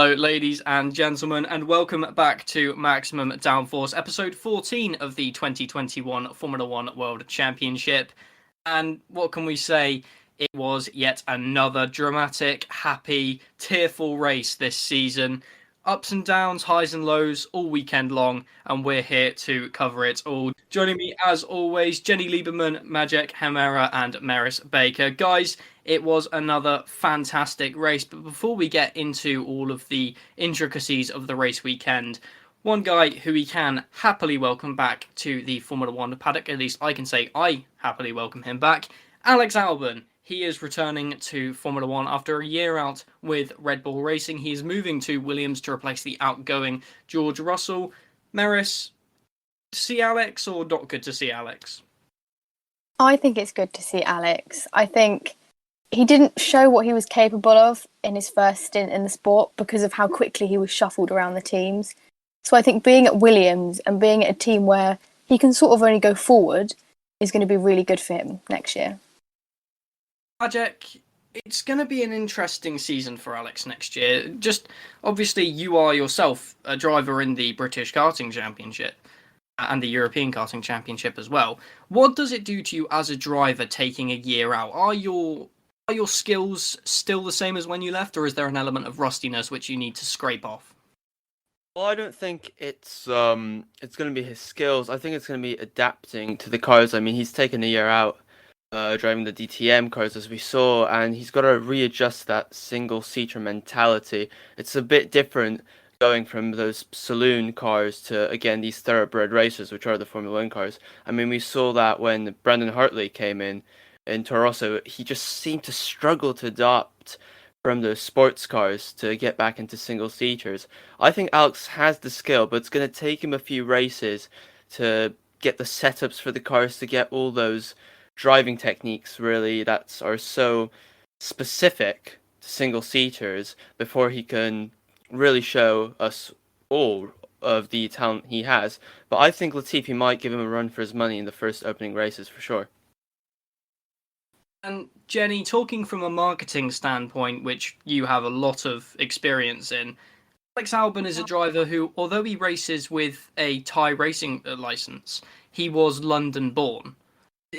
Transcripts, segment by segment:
Hello, ladies and gentlemen, and welcome back to Maximum Downforce, episode 14 of the 2021 Formula One World Championship. And what can we say? It was yet another dramatic, happy, tearful race this season. Ups and downs, highs and lows, all weekend long, and we're here to cover it all. Joining me, as always, Jenny Lieberman, Maciej, Hamera, and Merisse Baker. Guys, it was another fantastic race, but before we get into all of the intricacies of the race weekend, one guy who we can happily welcome back to the Formula One paddock, at least I can say I happily welcome him back, Alex Albon. He is returning to Formula One after a year out with Red Bull Racing. He is moving to Williams to replace the outgoing George Russell. Merisse, see Alex or not good to see Alex? I think it's good to see Alex. I think he didn't show what he was capable of in his first stint in the sport because of how quickly he was shuffled around the teams. So I think being at Williams and being at a team where he can sort of only go forward is going to be really good for him next year. Maciej, it's going to be an interesting season for Alex next year. Just obviously, you are yourself a driver in the British Karting Championship and the European Karting Championship as well. What does it do to you as a driver taking a year out? Are your skills still the same as when you left, or is there an element of rustiness which you need to scrape off? Well, I don't think it's going to be his skills. I think it's going to be adapting to the cars. I mean, he's taken a year out driving the DTM cars, as we saw, and he's got to readjust that single-seater mentality. It's a bit different going from those saloon cars to, again, these thoroughbred racers, which are the Formula One cars. I mean, we saw that when Brendan Hartley came in Toro Rosso. He just seemed to struggle to adapt from the sports cars to get back into single-seaters. I think Alex has the skill, but it's going to take him a few races to get the setups for the cars, to get all those driving techniques really that are so specific to single-seaters before he can really show us all of the talent he has. But I think Latifi might give him a run for his money in the first opening races for sure. And Jenny, talking from a marketing standpoint, which you have a lot of experience in, Alex Albon is a driver who, although he races with a Thai racing license, he was London-born.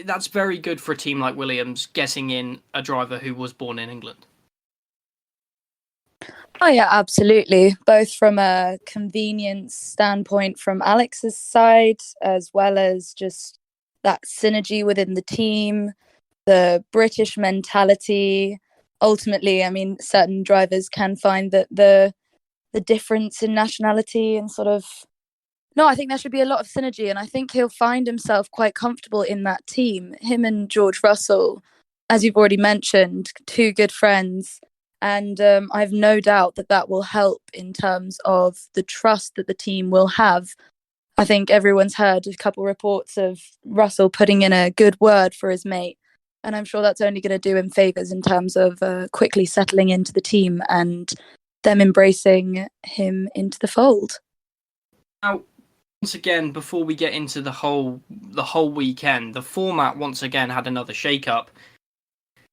That's very good for a team like Williams, getting in a driver who was born in England. Oh yeah, absolutely. Both from a convenience standpoint from Alex's side, as well as just that synergy within the team, the British mentality. Ultimately, I mean, certain drivers can find that the difference in nationality and sort of... No, I think there should be a lot of synergy, and I think he'll find himself quite comfortable in that team. Him and George Russell, as you've already mentioned, two good friends, and I have no doubt that will help in terms of the trust that the team will have. I think everyone's heard a couple reports of Russell putting in a good word for his mate, and I'm sure that's only going to do him favours in terms of quickly settling into the team and them embracing him into the fold. Now, once again, before we get into the whole weekend, the format once again had another shake-up.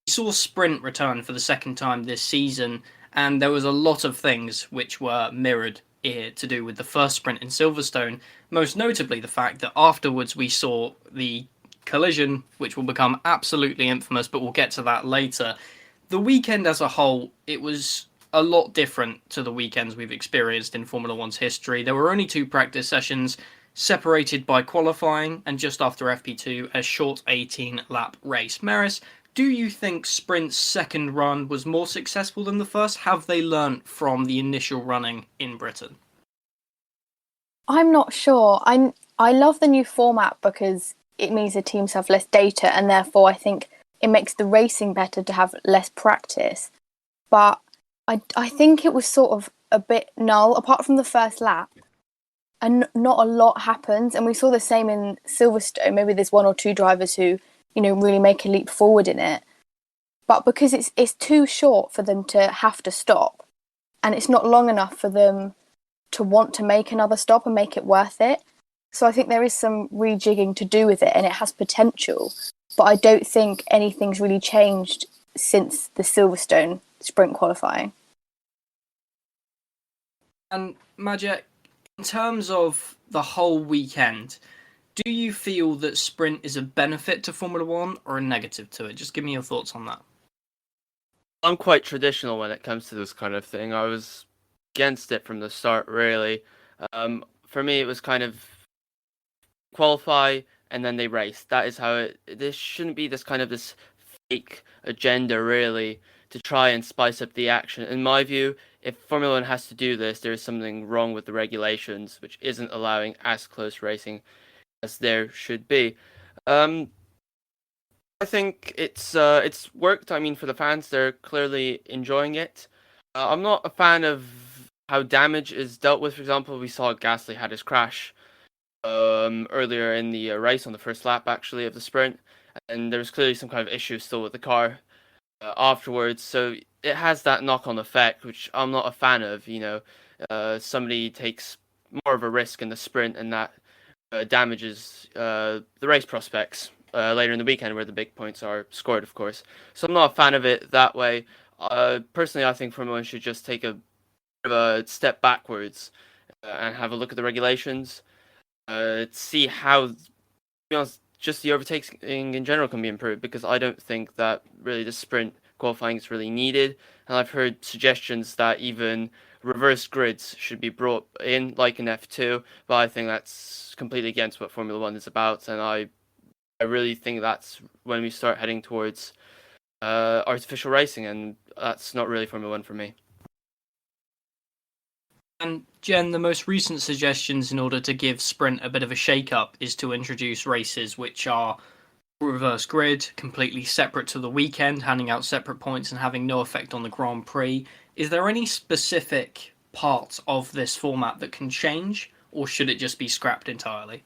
We saw Sprint return for the second time this season, and there was a lot of things which were mirrored here to do with the first Sprint in Silverstone, most notably the fact that afterwards we saw the collision, which will become absolutely infamous, but we'll get to that later. The weekend as a whole, it was a lot different to the weekends we've experienced in Formula One's history. There were only two practice sessions, separated by qualifying, and just after FP2, a short 18-lap race. Merisse, do you think Sprint's second run was more successful than the first? Have they learnt from the initial running in Britain? I'm not sure. I love the new format because it means the teams have less data, and therefore I think it makes the racing better to have less practice. But I think it was sort of a bit null, apart from the first lap, and not a lot happens. And we saw the same in Silverstone. Maybe there's one or two drivers who, really make a leap forward in it. But because it's too short for them to have to stop, and it's not long enough for them to want to make another stop and make it worth it. So I think there is some rejigging to do with it, and it has potential. But I don't think anything's really changed since the Silverstone sprint qualifying. And Maciej, in terms of the whole weekend, do you feel that sprint is a benefit to Formula One or a negative to it? Just give me your thoughts on that. I'm quite traditional when it comes to this kind of thing. I was against it from the start, really. For me, it was kind of qualify and then they race. That is how it. This shouldn't be this fake agenda, really, to try and spice up the action. In my view, if Formula One has to do this, there is something wrong with the regulations, which isn't allowing as close racing as there should be. Um, I think it's worked. I mean, for the fans, they're clearly enjoying it. I'm not a fan of how damage is dealt with. For example, we saw Gasly had his crash earlier in the race on the first lap, actually, of the sprint, and there was clearly some kind of issue still with the car afterwards. So it has that knock-on effect, which I'm not a fan of. Somebody takes more of a risk in the sprint, and that damages the race prospects later in the weekend, where the big points are scored, of course. So I'm not a fan of it that way. Personally, I think Formula One should just take a bit of a step backwards and have a look at the regulations, see how, to be honest, just the overtaking in general can be improved, because I don't think that really the sprint qualifying is really needed. And I've heard suggestions that even reverse grids should be brought in, like in F2, but I think that's completely against what Formula One is about, and I really think that's when we start heading towards artificial racing, and that's not really Formula One for me. And Jen, the most recent suggestions in order to give sprint a bit of a shake-up is to introduce races which are reverse grid, completely separate to the weekend, handing out separate points and having no effect on the Grand Prix. Is there any specific parts of this format that can change, or should it just be scrapped entirely?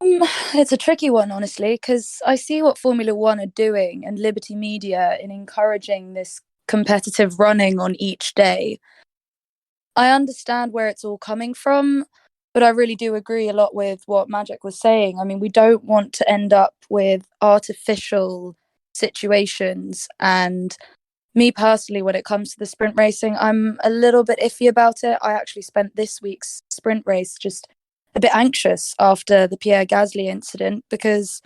It's a tricky one, honestly, because I see what Formula One are doing and Liberty Media in encouraging this competitive running on each day. I understand where it's all coming from, but I really do agree a lot with what Maciej was saying. I mean, we don't want to end up with artificial situations. And me personally, when it comes to the sprint racing, I'm a little bit iffy about it. I actually spent this week's sprint race just a bit anxious after the Pierre Gasly incident, because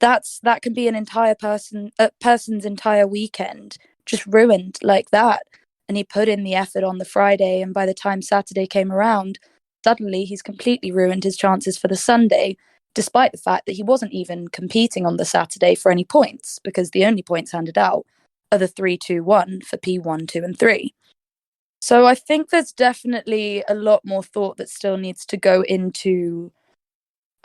that can be an entire person's entire weekend just ruined like that. And he put in the effort on the Friday, and by the time Saturday came around, suddenly he's completely ruined his chances for the Sunday, despite the fact that he wasn't even competing on the Saturday for any points, because the only points handed out are the 3-2-1 for P1, 2, and 3. So I think there's definitely a lot more thought that still needs to go into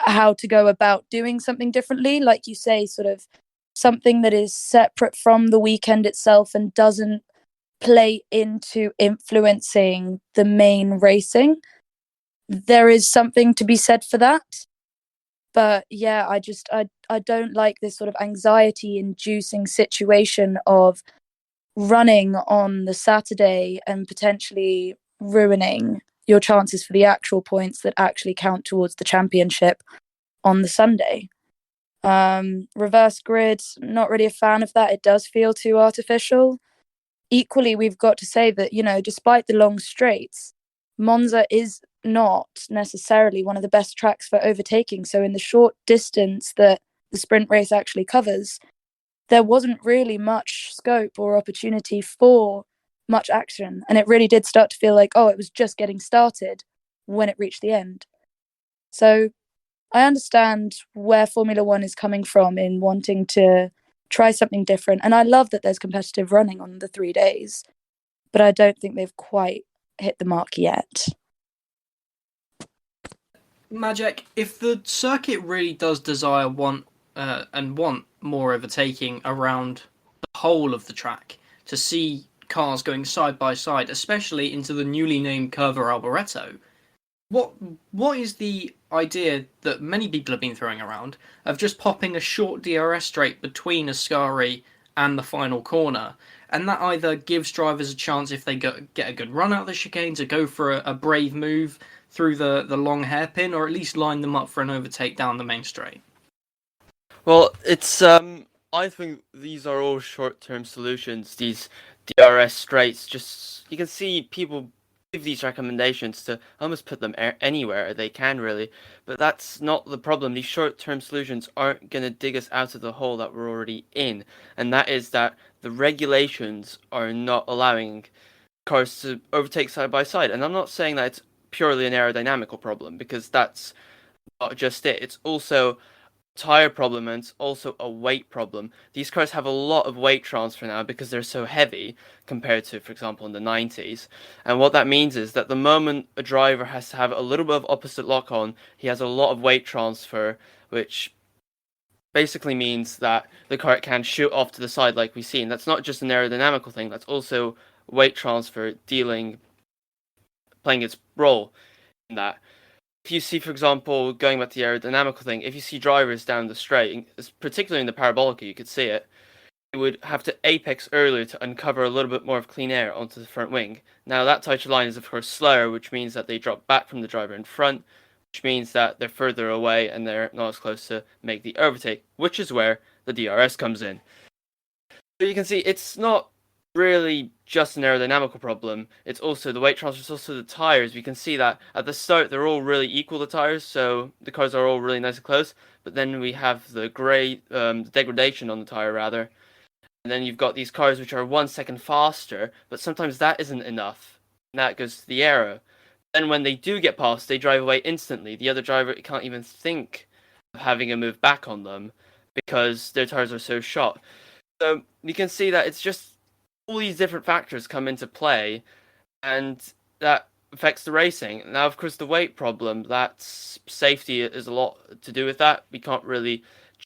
how to go about doing something differently. Like you say, sort of something that is separate from the weekend itself and doesn't play into influencing the main racing. There is something to be said for that. But yeah, I don't like this sort of anxiety inducing situation of running on the Saturday and potentially ruining your chances for the actual points that actually count towards the championship on the Sunday. Reverse grid, not really a fan of that. It does feel too artificial. Equally, we've got to say that, despite the long straights, Monza is not necessarily one of the best tracks for overtaking. So in the short distance that the sprint race actually covers, there wasn't really much scope or opportunity for much action. And it really did start to feel like, it was just getting started when it reached the end. So I understand where Formula One is coming from in wanting to try something different. And I love that there's competitive running on the 3 days, but I don't think they've quite hit the mark yet. Maciej, if the circuit really does desire want more overtaking around the whole of the track, to see cars going side by side, especially into the newly named Curva Alboreto, what is the idea that many people have been throwing around of just popping a short DRS straight between Ascari and the final corner? And that either gives drivers a chance, if they get a good run out of the chicane, to go for a brave move through the long hairpin, or at least line them up for an overtake down the main straight. Well, it's I think these are all short-term solutions. These DRS straights, just you can see people give these recommendations to almost put them anywhere they can, really. But that's not the problem. These short-term solutions aren't going to dig us out of the hole that we're already in, and that is that the regulations are not allowing cars to overtake side by side. And I'm not saying that it's purely an aerodynamical problem, because that's not just it. It's also tire problem, and it's also a weight problem. These cars have a lot of weight transfer now because they're so heavy compared to, for example, in the 90s. And what that means is that the moment a driver has to have a little bit of opposite lock on, he has a lot of weight transfer, which basically means that the car can shoot off to the side like we see. And that's not just an aerodynamical thing, that's also weight transfer playing its role in that. If you see, for example, going back to the aerodynamical thing, if you see drivers down the straight, particularly in the parabolica, you could see it, they would have to apex earlier to uncover a little bit more of clean air onto the front wing. Now, that touch line is, of course, slower, which means that they drop back from the driver in front, which means that they're further away and they're not as close to make the overtake, which is where the DRS comes in. So you can see it's not really just an aerodynamical problem. It's also the weight transfer, it's also the tires. We can see that at the start they're all really equal, the tires, so the cars are all really nice and close, but then we have the degradation on the tire rather, and then you've got these cars which are 1 second faster, but sometimes that isn't enough, and that goes to the aero. Then when they do get past, they drive away instantly. The other driver can't even think of having a move back on them because their tires are so shot. So you can see that it's just all these different factors come into play, and that affects the racing. Now, of course, the weight problem, that's safety is a lot to do with that. We can't really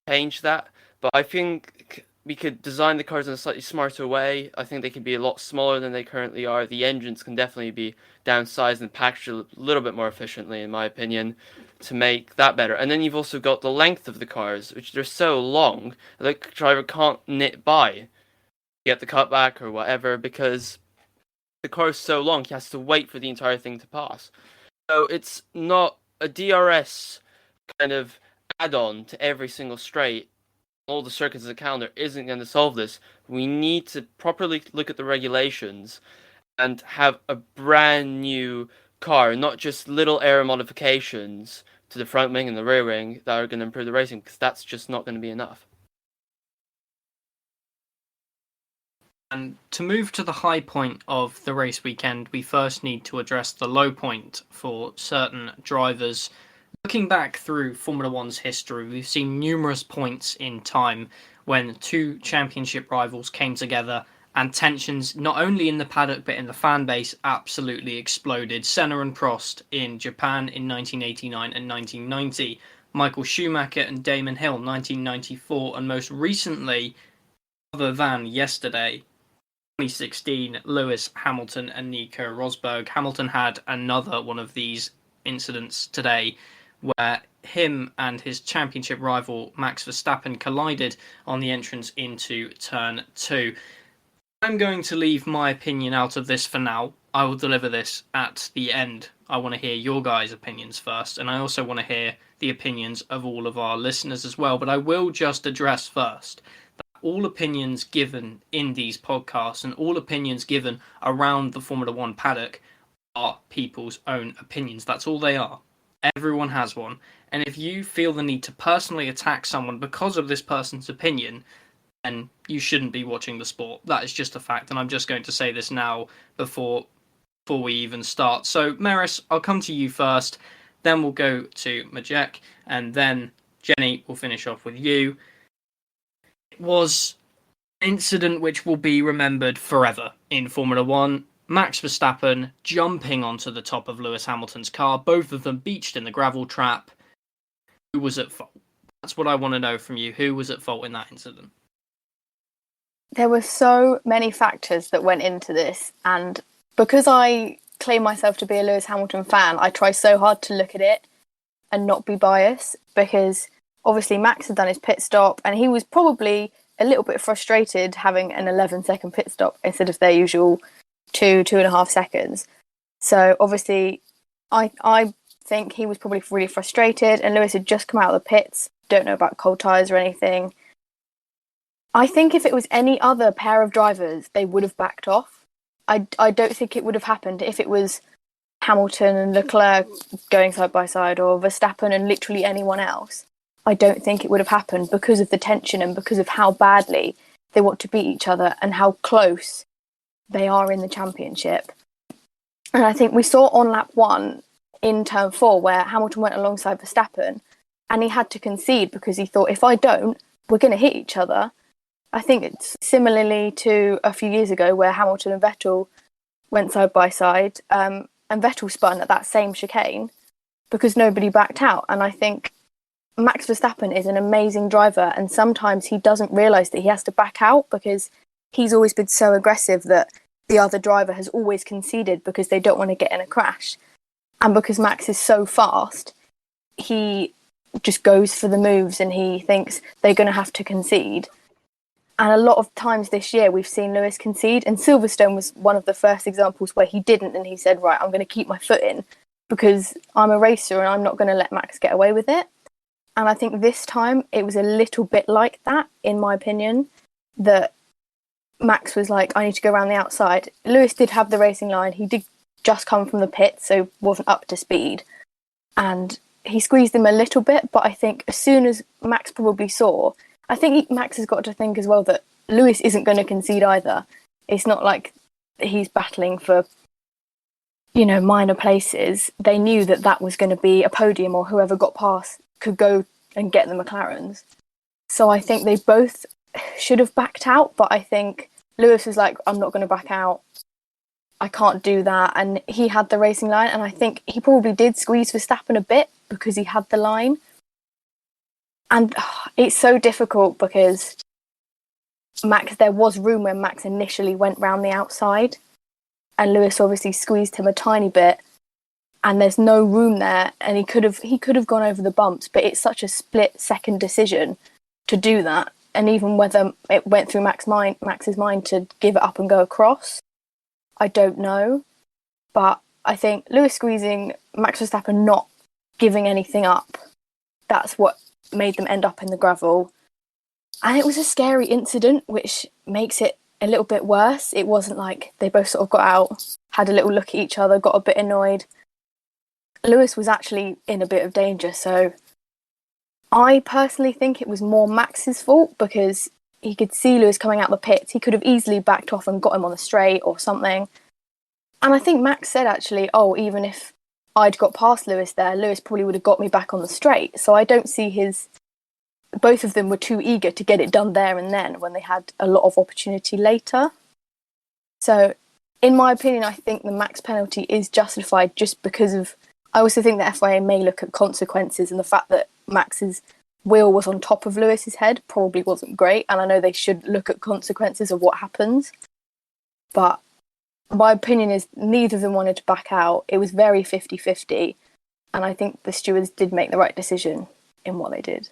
change that, but I think we could design the cars in a slightly smarter way. I think they could be a lot smaller than they currently are. The engines can definitely be downsized and packaged a little bit more efficiently, in my opinion, to make that better. And then you've also got the length of the cars, which they're so long, the driver can't nip by, get the cutback or whatever, because the car is so long, he has to wait for the entire thing to pass. So it's not a DRS kind of add-on to every single straight. All the circuits of the calendar isn't going to solve this. We need to properly look at the regulations and have a brand new car, not just little aero modifications to the front wing and the rear wing that are going to improve the racing, because that's just not going to be enough. And to move to the high point of the race weekend, we first need to address the low point for certain drivers. Looking back through Formula One's history, we've seen numerous points in time when two championship rivals came together and tensions, not only in the paddock but in the fan base, absolutely exploded. Senna and Prost in Japan in 1989 and 1990, Michael Schumacher and Damon Hill 1994, and most recently, other than yesterday, 2016, Lewis Hamilton and Nico Rosberg. Hamilton had another one of these incidents today where him and his championship rival Max Verstappen collided on the entrance into turn 2. I'm going to leave my opinion out of this for now. I will deliver this at the end. I want to hear your guys' opinions first, and I also want to hear the opinions of all of our listeners as well, but I will just address first all opinions given in these podcasts and all opinions given around the Formula One paddock are people's own opinions. That's all they are. Everyone has one. And if you feel the need to personally attack someone because of this person's opinion, then you shouldn't be watching the sport. That is just a fact. And I'm just going to say this now before we even start. So, Merisse, I'll come to you first. Then we'll go to Maciej. And then Jenny will finish off with you. Was an incident which will be remembered forever in Formula One. Max Verstappen jumping onto the top of Lewis Hamilton's car, both of them beached in the gravel trap. Who was at fault? That's what I want to know from you. Who was at fault in that incident? There were so many factors that went into this, and because I claim myself to be a Lewis Hamilton fan, I try so hard to look at it and not be biased, because obviously Max had done his pit stop and he was probably a little bit frustrated having an 11-second pit stop instead of their usual 2.5 seconds. So obviously I think he was probably really frustrated, and Lewis had just come out of the pits, don't know about cold tyres or anything. I think if it was any other pair of drivers, they would have backed off. I don't think it would have happened if it was Hamilton and Leclerc going side by side, or Verstappen and literally anyone else. I don't think it would have happened because of the tension and because of how badly they want to beat each other and how close they are in the championship. And I think we saw on lap 1 in turn 4 where Hamilton went alongside Verstappen and he had to concede because he thought, if I don't, we're going to hit each other. I think it's similarly to a few years ago where Hamilton and Vettel went side by side, and Vettel spun at that same chicane because nobody backed out. And I think Max Verstappen is an amazing driver, and sometimes he doesn't realise that he has to back out because he's always been so aggressive that the other driver has always conceded because they don't want to get in a crash. And because Max is so fast, he just goes for the moves and he thinks they're going to have to concede. And a lot of times this year we've seen Lewis concede, and Silverstone was one of the first examples where he didn't, and he said, right, I'm going to keep my foot in because I'm a racer and I'm not going to let Max get away with it. And I think this time it was a little bit like that, in my opinion, that Max was like, I need to go around the outside. Lewis did have the racing line. He did just come from the pit, so wasn't up to speed. And he squeezed him a little bit, but I think as soon as Max probably saw, I think Max has got to think as well that Lewis isn't going to concede either. It's not like he's battling for, minor places. They knew that that was going to be a podium, or whoever got past could go and get the McLarens. So I think they both should have backed out, but I think Lewis was like, I'm not going to back out. I can't do that. And he had the racing line, and I think he probably did squeeze Verstappen a bit because he had the line. And it's so difficult because there was room when Max initially went round the outside, and Lewis obviously squeezed him a tiny bit, and there's no room there, and he could have gone over the bumps, but it's such a split-second decision to do that. And even whether it went through Max's mind to give it up and go across, I don't know. But I think Lewis squeezing, Max Verstappen not giving anything up, that's what made them end up in the gravel. And it was a scary incident, which makes it a little bit worse. It wasn't like they both sort of got out, had a little look at each other, got a bit annoyed. Lewis was actually in a bit of danger, so I personally think it was more Max's fault because he could see Lewis coming out the pits. He could have easily backed off and got him on the straight or something. And I think Max said actually, even if I'd got past Lewis there, Lewis probably would have got me back on the straight. So I don't see both of them were too eager to get it done there and then when they had a lot of opportunity later. So in my opinion, I think the Max penalty is justified just because I also think the FIA may look at consequences, and the fact that Max's wheel was on top of Lewis's head probably wasn't great. And I know they should look at consequences of what happens. But my opinion is neither of them wanted to back out. It was very 50-50. And I think the stewards did make the right decision in what they did.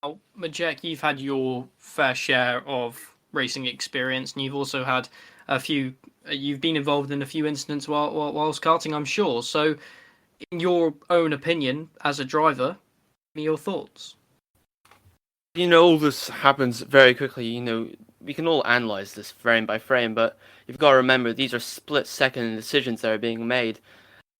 Now, Maciej, you've had your fair share of racing experience, and you've also had you've been involved in a few incidents whilst karting, I'm sure. So, in your own opinion, as a driver, give me your thoughts. All this happens very quickly. We can all analyze this frame by frame, but you've got to remember these are split-second decisions that are being made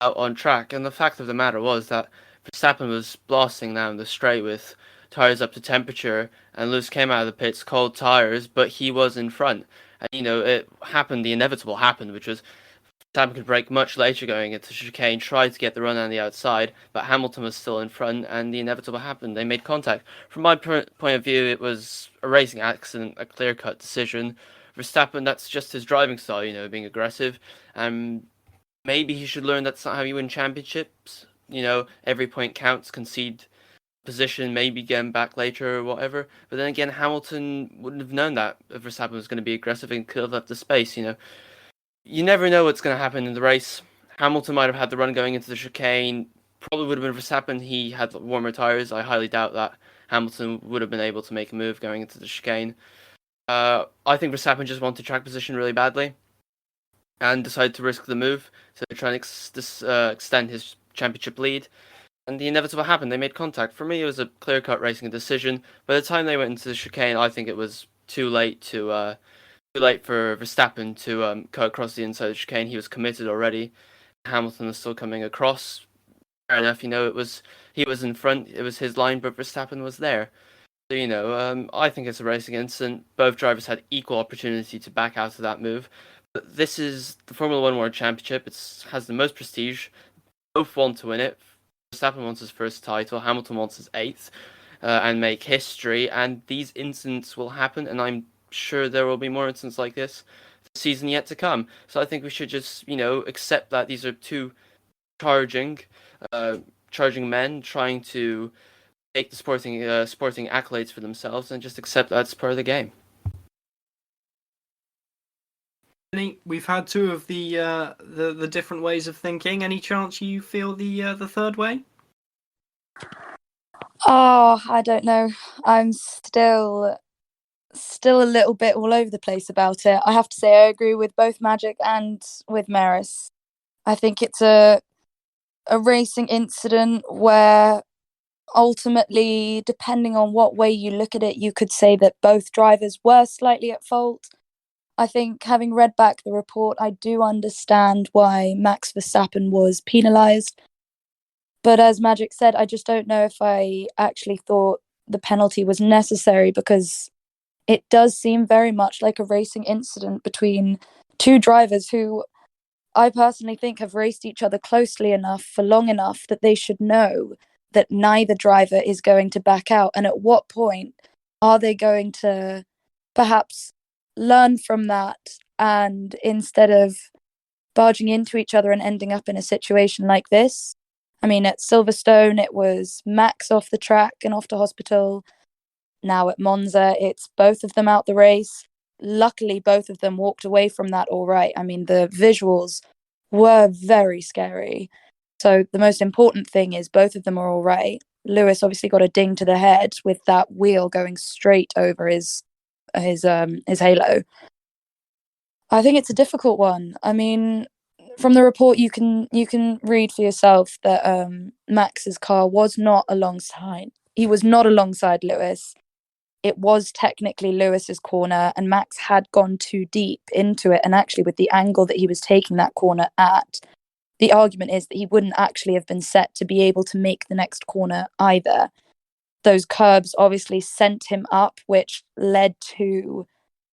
out on track. And the fact of the matter was that Verstappen was blasting down the straight with tires up to temperature, and Lewis came out of the pits cold tires, but he was in front. And it happened. The inevitable happened, which was Verstappen could brake much later going into chicane, tried to get the run on the outside, but Hamilton was still in front, and the inevitable happened. They made contact. From my point of view, it was a racing accident, a clear-cut decision. Verstappen, that's just his driving style, being aggressive. And maybe he should learn that's not how you win championships. Every point counts, concede position, maybe get him back later or whatever. But then again, Hamilton wouldn't have known that if Verstappen was going to be aggressive and could have left the space, You never know what's going to happen in the race. Hamilton might have had the run going into the chicane. Probably would have been Verstappen. He had warmer tires. I highly doubt that Hamilton would have been able to make a move going into the chicane. I think Verstappen just wanted track position really badly and decided to risk the move to try and extend his championship lead. and the inevitable happened. They made contact. For me, it was a clear-cut racing decision. By the time they went into the chicane, I think it was too late for Verstappen to cut across the inside of the chicane. He was committed already. Hamilton was still coming across. Fair enough, he was in front. It was his line, but Verstappen was there. So, I think it's a racing incident. Both drivers had equal opportunity to back out of that move. But this is the Formula One World Championship. It has the most prestige. Both want to win it. Verstappen wants his first title. Hamilton wants his eighth, and make history. And these incidents will happen, and I'm sure there will be more incidents like this the season yet to come. So I think we should just, accept that these are two charging, charging men trying to take the sporting accolades for themselves, and just accept that's part of the game. We've had two of the different ways of thinking. Any chance you feel the third way? Oh, I don't know. I'm still a little bit all over the place about it. I have to say I agree with both Magic and with Merisse. I think it's a racing incident where ultimately, depending on what way you look at it, you could say that both drivers were slightly at fault. I think, having read back the report, I do understand why Max Verstappen was penalised. But as Magic said, I just don't know if I actually thought the penalty was necessary, because it does seem very much like a racing incident between two drivers who I personally think have raced each other closely enough for long enough that they should know that neither driver is going to back out. And at what point are they going to perhaps learn from that, and instead of barging into each other and ending up in a situation like this? I mean, at Silverstone, it was Max off the track and off to hospital. Now at Monza, it's both of them out the race. Luckily, both of them walked away from that all right. I mean, the visuals were very scary. So the most important thing is both of them are all right. Lewis obviously got a ding to the head with that wheel going straight over his halo. I think it's a difficult one. I mean, from the report, you can read for yourself that Max's car was not alongside. He was not alongside Lewis. It was technically Lewis's corner, and Max had gone too deep into it. And actually, with the angle that he was taking that corner at, the argument is that he wouldn't actually have been set to be able to make the next corner either. Those curbs obviously sent him up, which led to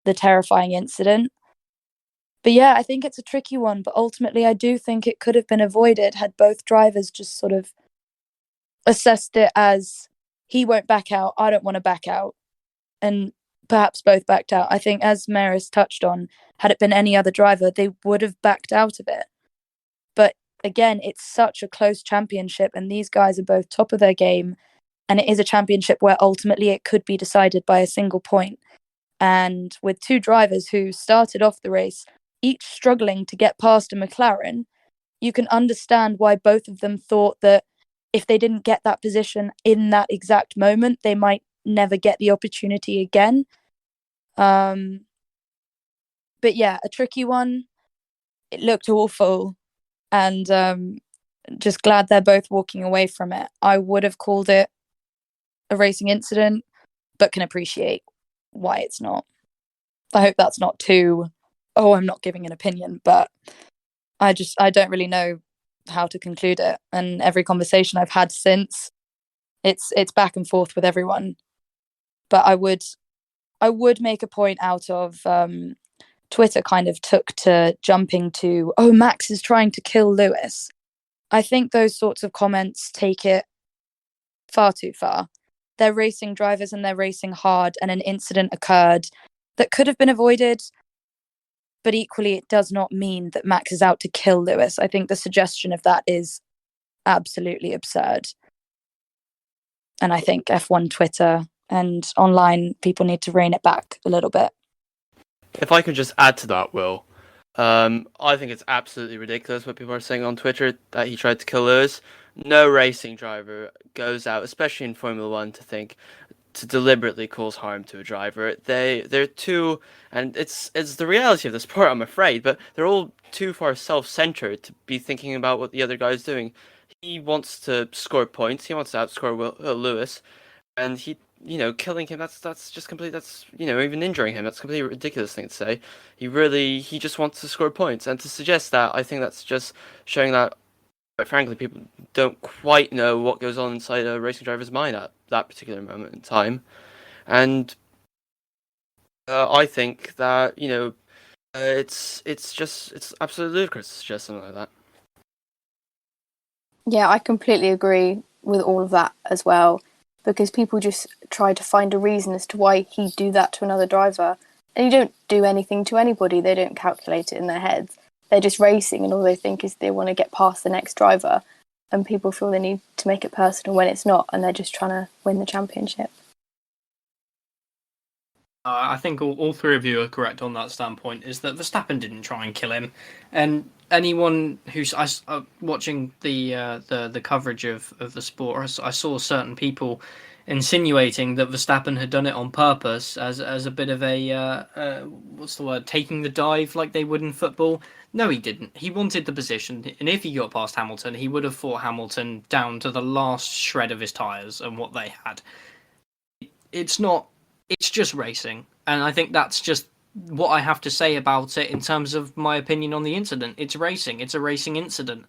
the terrifying incident. But yeah, I think it's a tricky one, but ultimately I do think it could have been avoided had both drivers just sort of assessed it as, he won't back out, I don't want to back out, and perhaps both backed out. I think, as Merisse touched on, had it been any other driver, they would have backed out of it. But again, it's such a close championship, and these guys are both top of their game, and it is a championship where ultimately it could be decided by a single point. And with two drivers who started off the race each struggling to get past a McLaren, you can understand why both of them thought that if they didn't get that position in that exact moment, they might never get the opportunity again. But yeah, a tricky one. It looked awful, and just glad they're both walking away from it. I would have called it a racing incident, but can appreciate why it's not. I hope that's not too, I'm not giving an opinion, but I don't really know how to conclude it. And every conversation I've had since, it's back and forth with everyone. But I would make a point out of Twitter kind of took to jumping to, Max is trying to kill Lewis. I think those sorts of comments take it far too far. They're racing drivers and they're racing hard, and an incident occurred that could have been avoided. But equally, it does not mean that Max is out to kill Lewis. I think the suggestion of that is absolutely absurd. And I think F1 Twitter and online people need to rein it back a little bit. If I can just add to that, Will, I think it's absolutely ridiculous what people are saying on Twitter that he tried to kill Lewis. No racing driver goes out, especially in Formula One, to deliberately cause harm to a driver. They're too, and it's the reality of the sport, I'm afraid, but they're all too far self-centered to be thinking about what the other guy's doing. he wants to score points. He wants to outscore Lewis, and killing him. That's just complete. That's even injuring him. That's a completely ridiculous thing to say. He just wants to score points, and to suggest that, I think that's just showing that, quite frankly, people don't quite know what goes on inside a racing driver's mind at that particular moment in time, and I think that it's absolutely ludicrous to suggest something like that. Yeah, I completely agree with all of that as well, because people just try to find a reason as to why he'd do that to another driver. And you don't do anything to anybody. They don't calculate it in their heads. They're just racing, and all they think is they want to get past the next driver. And people feel they need to make it personal when it's not, and they're just trying to win the championship. I think all three of you are correct on that standpoint, is that Verstappen didn't try and kill him. And anyone who's watching the coverage of the sport, I saw certain people insinuating that Verstappen had done it on purpose as a bit of a, what's the word, taking the dive like they would in football. No, he didn't. He wanted the position, and if he got past Hamilton, he would have fought Hamilton down to the last shred of his tyres and what they had. It's just racing, and I think that's just what I have to say about it in terms of my opinion on the incident. It's racing. It's a racing incident.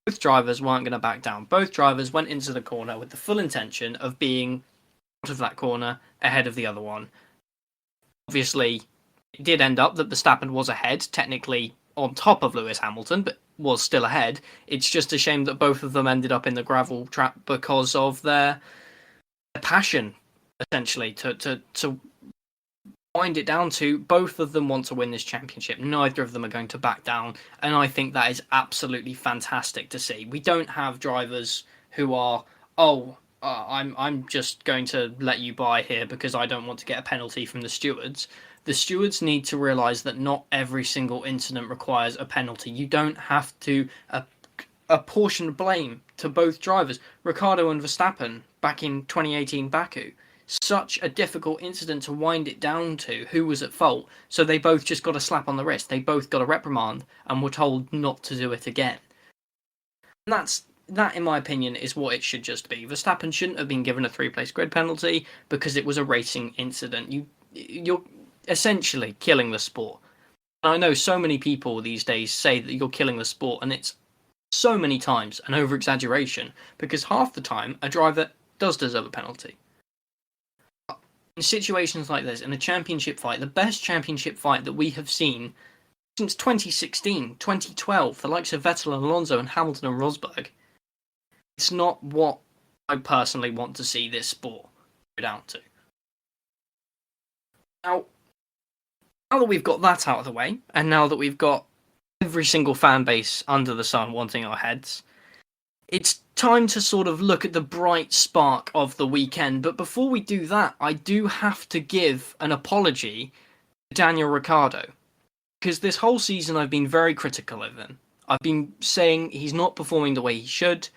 Both drivers weren't going to back down. Both drivers went into the corner with the full intention of being out of that corner ahead of the other one. Obviously, it did end up that Verstappen was ahead, technically on top of Lewis Hamilton, but was still ahead. It's just a shame that both of them ended up in the gravel trap because of their passion, essentially, to wind it down to both of them want to win this championship. Neither of them are going to back down, and I think that is absolutely fantastic to see. We don't have drivers who are, I'm just going to let you by here because I don't want to get a penalty from the stewards. The stewards need to realise that not every single incident requires a penalty. You don't have to apportion blame to both drivers. Ricciardo and Verstappen back in 2018 Baku, such a difficult incident to wind it down to who was at fault, so they both just got a slap on the wrist. They both got a reprimand and were told not to do it again. And that, in my opinion, is what it should just be. Verstappen shouldn't have been given a 3-place grid penalty because it was a racing incident. You're essentially killing the sport. And I know so many people these days say that you're killing the sport, and it's so many times an over-exaggeration, because half the time a driver does deserve a penalty. In situations like this, in a championship fight, the best championship fight that we have seen since 2016, 2012, the likes of Vettel and Alonso and Hamilton and Rosberg, it's not what I personally want to see this sport go down to. Now that we've got that out of the way, and now that we've got every single fan base under the sun wanting our heads, it's time to sort of look at the bright spark of the weekend. But before we do that, I do have to give an apology to Daniel Ricciardo, because this whole season I've been very critical of him. I've been saying he's not performing the way he should.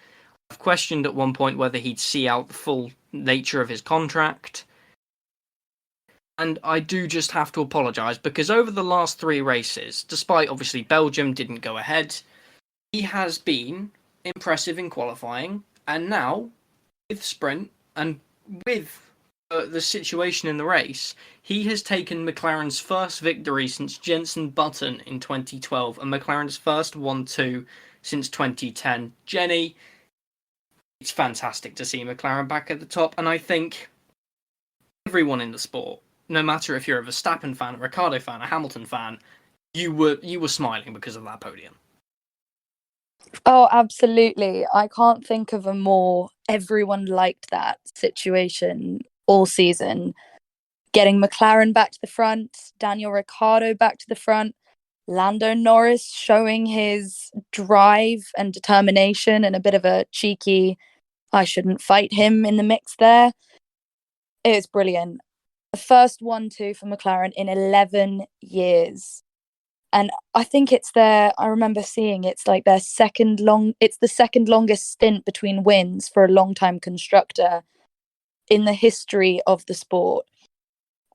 I've questioned at one point whether he'd see out the full nature of his contract. And I do just have to apologise, because over the last 3 races, despite obviously Belgium didn't go ahead, he has been impressive in qualifying, and now with sprint and with the situation in the race, he has taken McLaren's first victory since Jenson Button in 2012 and McLaren's first 1-2 since 2010. Jenny, it's fantastic to see McLaren back at the top, and I think everyone in the sport, no matter if you're a Verstappen fan, a Ricciardo fan, a Hamilton fan, you were smiling because of that podium. Oh, absolutely. I can't think of a more everyone liked that situation all season. Getting McLaren back to the front, Daniel Ricciardo back to the front, Lando Norris showing his drive and determination and a bit of a cheeky, I shouldn't fight him in the mix there. It was brilliant. The first 1-2 for McLaren in 11 years. And I think I remember seeing it's like it's the second longest stint between wins for a long-time constructor in the history of the sport.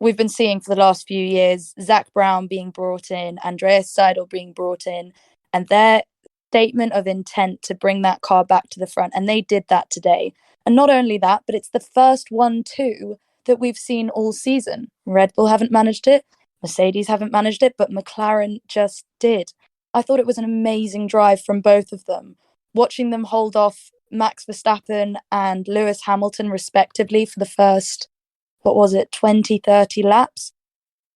We've been seeing for the last few years, Zach Brown being brought in, Andreas Seidel being brought in, and they're statement of intent to bring that car back to the front, and they did that today. And not only that, but it's the first 1-2 that we've seen all season. Red Bull haven't managed it, Mercedes haven't managed it, but McLaren just did. I thought it was an amazing drive from both of them. Watching them hold off Max Verstappen and Lewis Hamilton respectively for the first, 20, 30 laps.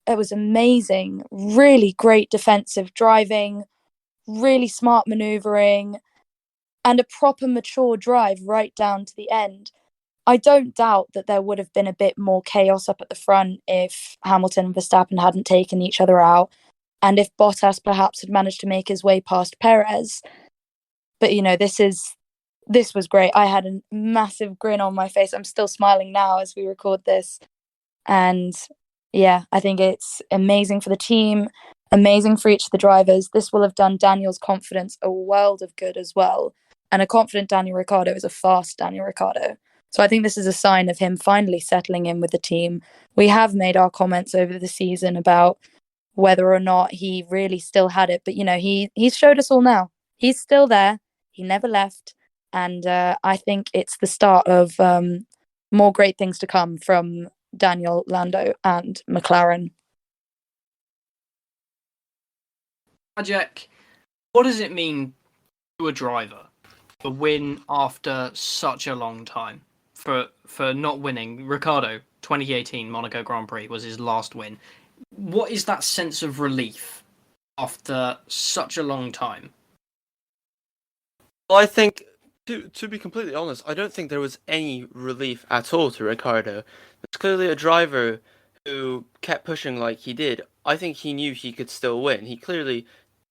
It was amazing. Really great defensive driving, really smart maneuvering, and a proper mature drive right down to the end. I don't doubt that there would have been a bit more chaos up at the front if Hamilton and Verstappen hadn't taken each other out, and if Bottas perhaps had managed to make his way past Perez. But this was great. I had a massive grin on my face. I'm still smiling now as we record this. And yeah, I think it's amazing for the team, amazing for each of the drivers. This will have done Daniel's confidence a world of good as well. And a confident Daniel Ricciardo is a fast Daniel Ricciardo. So I think this is a sign of him finally settling in with the team. We have made our comments over the season about whether or not he really still had it. But, he's showed us all now. He's still there. He never left. And I think it's the start of more great things to come from Daniel, Lando and McLaren. Maciej, what does it mean to a driver to win after such a long time? For not winning, Ricciardo, 2018 Monaco Grand Prix was his last win. What is that sense of relief after such a long time? Well, I think, to be completely honest, I don't think there was any relief at all to Ricciardo. There's clearly a driver who kept pushing like he did. I think he knew he could still win. He clearly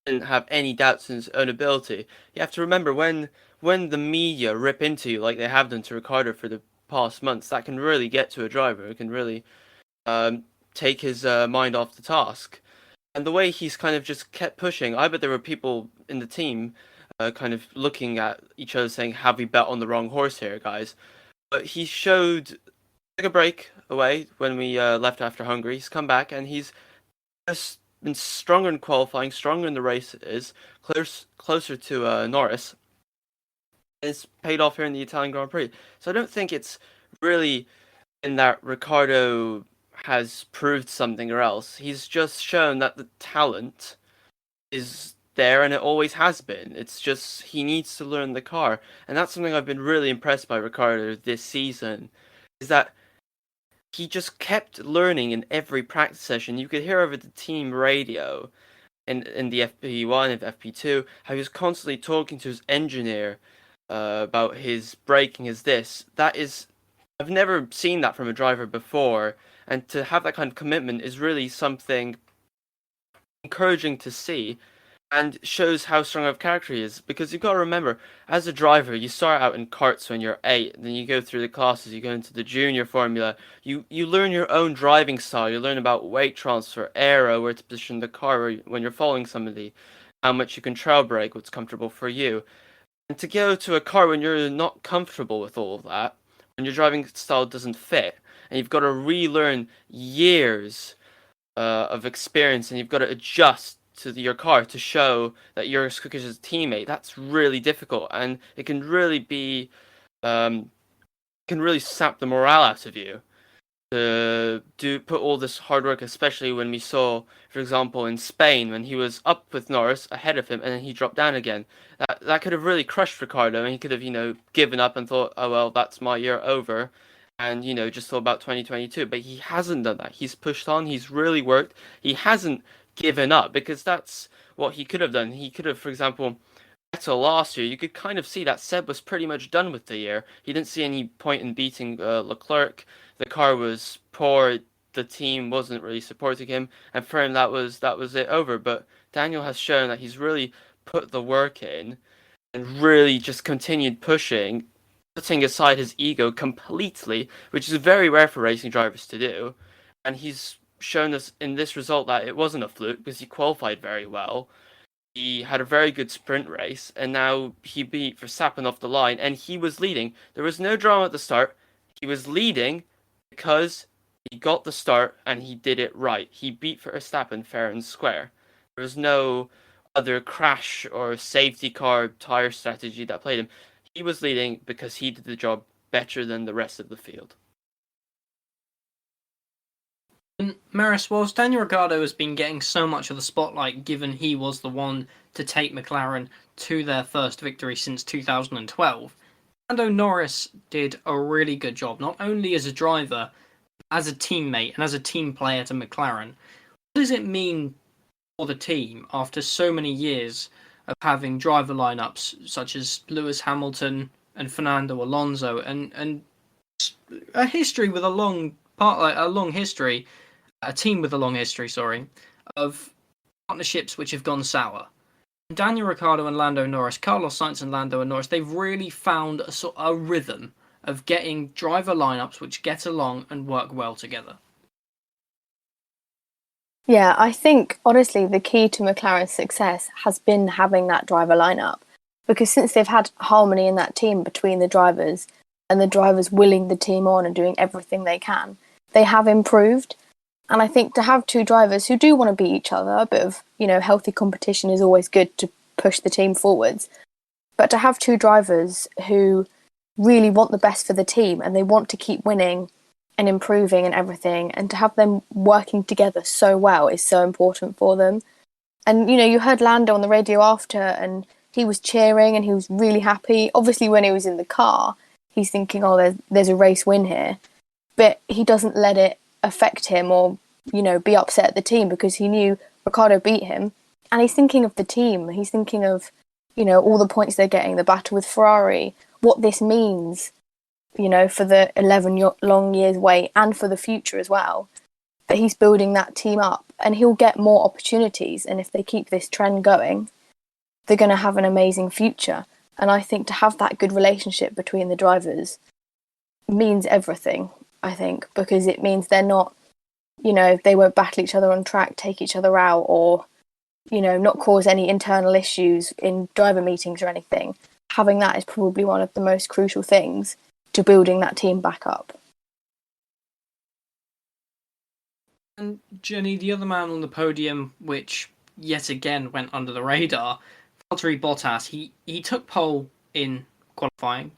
didn't have any doubts in his own ability. You have to remember, when the media rip into you like they have done to Ricciardo for the past months, that can really get to a driver. It can really take his mind off the task. And the way he's kind of just kept pushing, I bet there were people in the team kind of looking at each other saying, have we bet on the wrong horse here, guys? But he took a break away when we left after Hungary. He's come back and he's just been stronger in qualifying, stronger in the races, closer to Norris. And it's paid off here in the Italian Grand Prix. So I don't think it's really in that Ricciardo has proved something or else. He's just shown that the talent is there and it always has been. It's just he needs to learn the car. And that's something I've been really impressed by Ricciardo this season, is that he just kept learning in every practice session. You could hear over the team radio in the FP1 and FP2 how he was constantly talking to his engineer about his braking, his this. I've never seen that from a driver before, and to have that kind of commitment is really something encouraging to see, and shows how strong of character he is. Because you've got to remember, as a driver, you start out in karts when you're 8, then you go through the classes, you go into the junior formula, you learn your own driving style, you learn about weight transfer, aero, where to position the car when you're following somebody, how much you can trail brake, what's comfortable for you. And to go to a car when you're not comfortable with all of that, when your driving style doesn't fit, and you've got to relearn years of experience, and you've got to adjust to your car to show that you're as quick as a teammate, that's really difficult, and it can really be can really sap the morale out of you to put all this hard work, especially when we saw, for example, in Spain, when he was up with Norris ahead of him and then he dropped down again. That could have really crushed Ricciardo, and he could have, given up and thought, oh well, that's my year over, and just thought about 2022. But he hasn't done that. He's pushed on, he's really worked, he hasn't given up, because that's what he could have done. He could have, for example, Vettel last year, you could kind of see that Seb was pretty much done with the year. He didn't see any point in beating Leclerc. The car was poor, the team wasn't really supporting him, and for him that was it over. But Daniel has shown that he's really put the work in and really just continued pushing, putting aside his ego completely, which is very rare for racing drivers to do. And he's shown us in this result that it wasn't a fluke, because he qualified very well. He had a very good sprint race, and now he beat Verstappen off the line, and he was leading. There was no drama at the start. He was leading because he got the start and he did it right. He beat Verstappen fair and square. There was no other crash or safety car tire strategy that played him. He was leading because he did the job better than the rest of the field. And Merisse, whilst Daniel Ricciardo has been getting so much of the spotlight, given he was the one to take McLaren to their first victory since 2012, Lando Norris did a really good job, not only as a driver, as a teammate and as a team player to McLaren. What does it mean for the team after so many years of having driver lineups such as Lewis Hamilton and Fernando Alonso, and a history with a long history, a team with a long history, of partnerships which have gone sour? Daniel Ricciardo and Lando Norris, Carlos Sainz and Lando Norris, they've really found a rhythm of getting driver lineups which get along and work well together. Yeah, I think, honestly, the key to McLaren's success has been having that driver lineup. Because since they've had harmony in that team between the drivers and the drivers willing the team on and doing everything they can, they have improved. And I think to have two drivers who do want to beat each other, a bit of, healthy competition is always good to push the team forwards. But to have two drivers who really want the best for the team and they want to keep winning and improving and everything, and to have them working together so well is so important for them. And, you heard Lando on the radio after, and he was cheering and he was really happy. Obviously, when he was in the car, he's thinking, oh, there's a race win here. But he doesn't let it affect him or, be upset at the team, because he knew Ricciardo beat him. And he's thinking of the team. He's thinking of, all the points they're getting, the battle with Ferrari, what this means, for the 11 long years wait and for the future as well. But he's building that team up and he'll get more opportunities. And if they keep this trend going, they're going to have an amazing future. And I think to have that good relationship between the drivers means everything, I think, because it means they're not, they won't battle each other on track, take each other out, or, not cause any internal issues in driver meetings or anything. Having that is probably one of the most crucial things to building that team back up. And Jenny, the other man on the podium, which yet again went under the radar, Valtteri Bottas, he took pole in qualifying,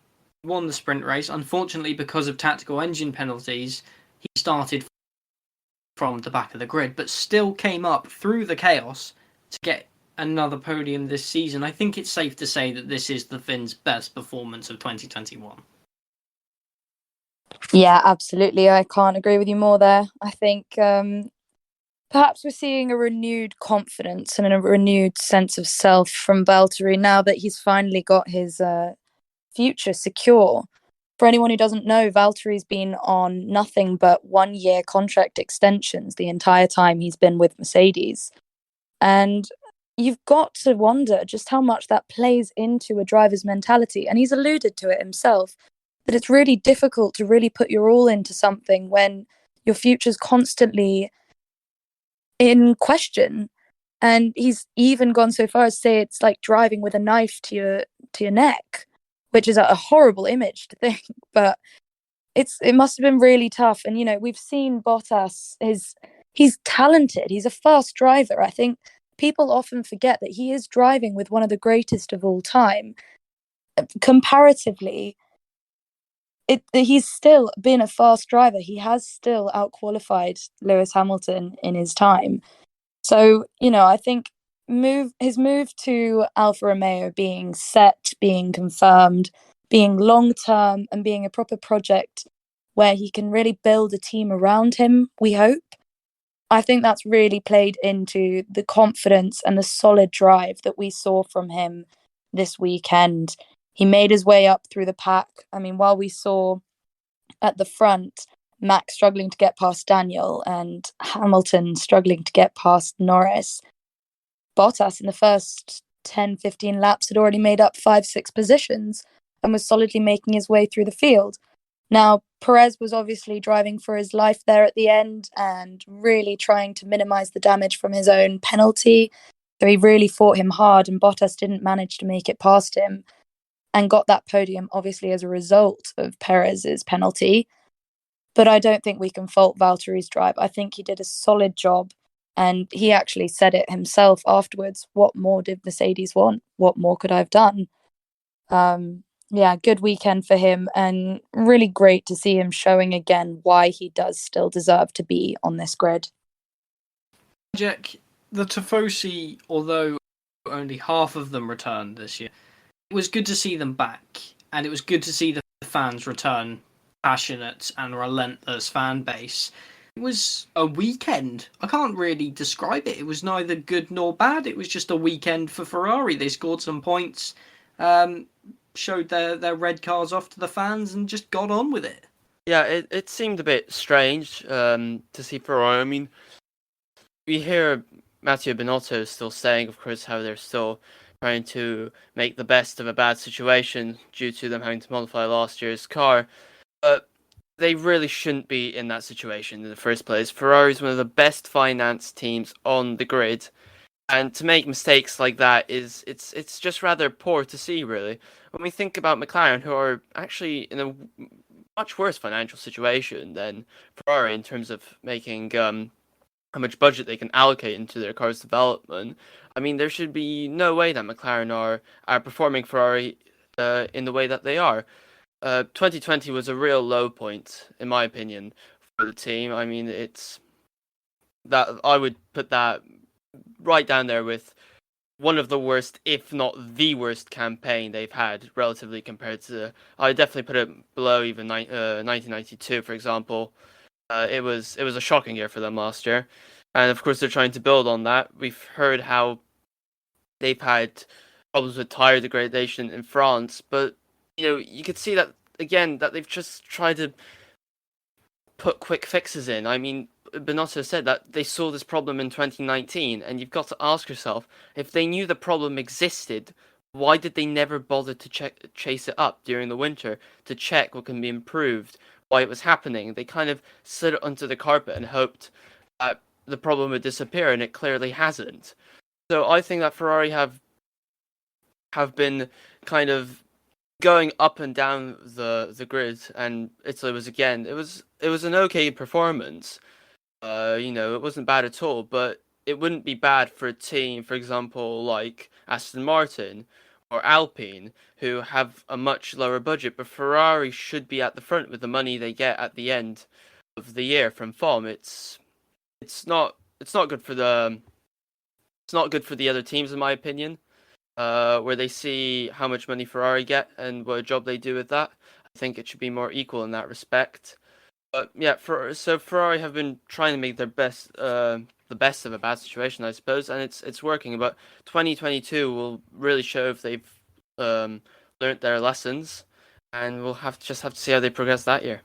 won the sprint race. Unfortunately, because of tactical engine penalties, he started from the back of the grid, but still came up through the chaos to get another podium this season. I think it's safe to say that this is the Finn's best performance of 2021. Yeah, absolutely. I can't agree with you more there. I think perhaps we're seeing a renewed confidence and a renewed sense of self from Valtteri now that he's finally got his future secure. For anyone who doesn't know, Valtteri's been on nothing but 1-year contract extensions the entire time he's been with Mercedes. And you've got to wonder just how much that plays into a driver's mentality. And he's alluded to it himself, that it's really difficult to really put your all into something when your future's constantly in question. And he's even gone so far as to say it's like driving with a knife to your neck, which is a horrible image to think, but it must have been really tough. And we've seen Bottas, he's talented, he's a fast driver. I think people often forget that he is driving with one of the greatest of all time. Comparatively, he's still been a fast driver. He has still outqualified Lewis Hamilton in his time. So, I think his move to Alfa Romeo being set, being confirmed, being long-term and being a proper project where he can really build a team around him, we hope. I think that's really played into the confidence and the solid drive that we saw from him this weekend. He made his way up through the pack. I mean, while we saw at the front Max struggling to get past Daniel and Hamilton struggling to get past Norris, Bottas in the first 10-15 laps had already made up 5-6 positions and was solidly making his way through the field. Now, Perez was obviously driving for his life there at the end and really trying to minimise the damage from his own penalty. So he really fought him hard, and Bottas didn't manage to make it past him and got that podium, obviously, as a result of Perez's penalty. But I don't think we can fault Valtteri's drive. I think he did a solid job, And he actually said it himself afterwards. What more did Mercedes want? What more could I have done? Yeah, good weekend for him, and really great to see him showing again why he does still deserve to be on this grid. Jack, the Tifosi, although only half of them returned this year, it was good to see them back, and it was good to see the fans return, passionate and relentless fan base. It was a weekend. I can't really describe it. It was neither good nor bad. It was just a weekend for Ferrari. They scored some points, showed their red cars off to the fans, and just got on with it. Yeah, it seemed a bit strange to see Ferrari. I mean, we hear Matteo Binotto still saying, of course, how they're still trying to make the best of a bad situation due to them having to modify last year's car. But they really shouldn't be in that situation in the first place. Ferrari is one of the best financed teams on the grid, and to make mistakes like that it's just rather poor to see, really. When we think about McLaren, who are actually in a much worse financial situation than Ferrari in terms of making how much budget they can allocate into their car's development, I mean, there should be no way that McLaren are outperforming Ferrari in the way that they are. 2020 was a real low point, in my opinion, for the team. I mean, it's that I would put that right down there with one of the worst, if not the worst, campaign they've had, relatively compared to. I definitely put it below even 1992, for example. It was a shocking year for them last year, and of course they're trying to build on that. We've heard how they've had problems with tire degradation in France, but you could see that again, that they've just tried to put quick fixes in. I mean, Binotto said that they saw this problem in 2019, and you've got to ask yourself, if they knew the problem existed, why did they never bother to chase it up during the winter to check what can be improved, why it was happening? They kind of slid it under the carpet and hoped that the problem would disappear, and it clearly hasn't. So I think that Ferrari have been kind of going up and down the grid, and Italy was again. It was an okay performance. It wasn't bad at all, but it wouldn't be bad for a team, for example, like Aston Martin or Alpine, who have a much lower budget. But Ferrari should be at the front with the money they get at the end of the year from FOM. It's not good for the other teams, in my opinion. Where they see how much money Ferrari get and what a job they do with that. I think it should be more equal in that respect. But yeah, so Ferrari have been trying to make their best, the best of a bad situation, I suppose, and it's working. But 2022 will really show if they've learned their lessons, and we'll just have to see how they progress that year.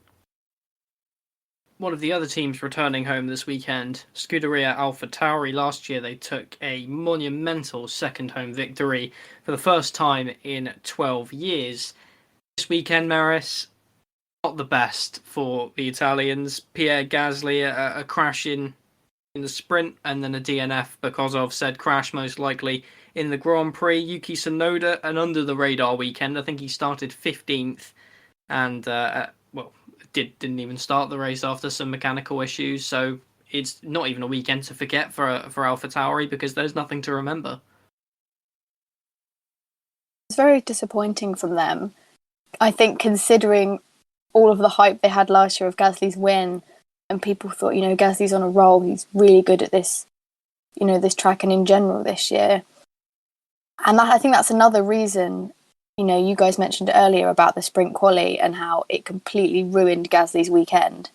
One of the other teams returning home this weekend, Scuderia AlphaTauri. Last year they took a monumental second home victory for the first time in 12 years. This weekend, Merisse, not the best for the Italians. Pierre Gasly, a crash in the sprint, and then a DNF because of said crash, most likely in the Grand Prix. Yuki Tsunoda, an under-the-radar weekend. I think he started 15th and, didn't even start the race after some mechanical issues. So it's not even a weekend to forget for AlphaTauri, because there's nothing to remember. It's very disappointing from them. I think, considering all of the hype they had last year of Gasly's win, and people thought, Gasly's on a roll, he's really good at this, this track and in general this year. And I think that's another reason, you guys mentioned earlier about the sprint quali and how it completely ruined Gasly's weekend.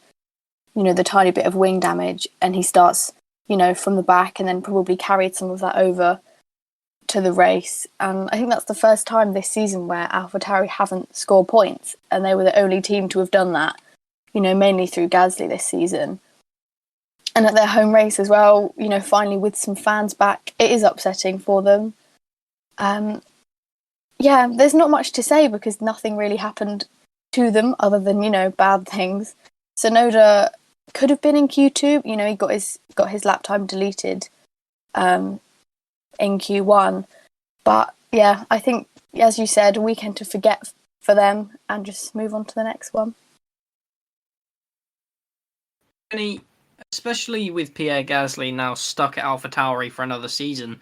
The tiny bit of wing damage, and he starts, from the back, and then probably carried some of that over to the race. And I think that's the first time this season where AlphaTauri haven't scored points, and they were the only team to have done that, mainly through Gasly this season. And at their home race as well, finally with some fans back, it is upsetting for them. There's not much to say because nothing really happened to them other than, bad things. Tsunoda could have been in Q2. He got his lap time deleted in Q1. But yeah, I think, as you said, a weekend to forget for them and just move on to the next one. Jenny, especially with Pierre Gasly now stuck at AlphaTauri for another season,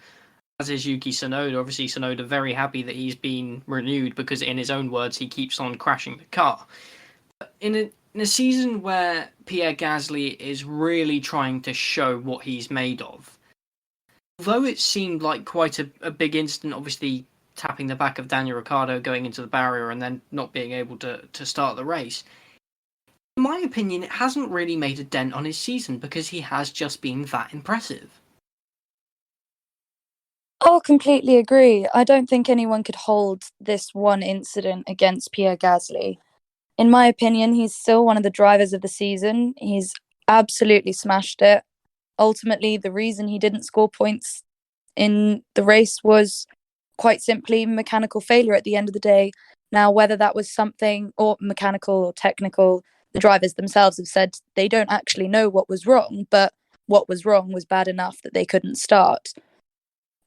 as is Yuki Tsunoda. Obviously, Tsunoda very happy that he's been renewed because, in his own words, he keeps on crashing the car. In a season where Pierre Gasly is really trying to show what he's made of, although it seemed like quite a big incident, obviously tapping the back of Daniel Ricciardo going into the barrier and then not being able to start the race, in my opinion, it hasn't really made a dent on his season because he has just been that impressive. I'll completely agree. I don't think anyone could hold this one incident against Pierre Gasly. In my opinion, he's still one of the drivers of the season. He's absolutely smashed it. Ultimately, the reason he didn't score points in the race was quite simply mechanical failure at the end of the day. Now, whether that was something or mechanical or technical, the drivers themselves have said they don't actually know what was wrong, but what was wrong was bad enough that they couldn't start.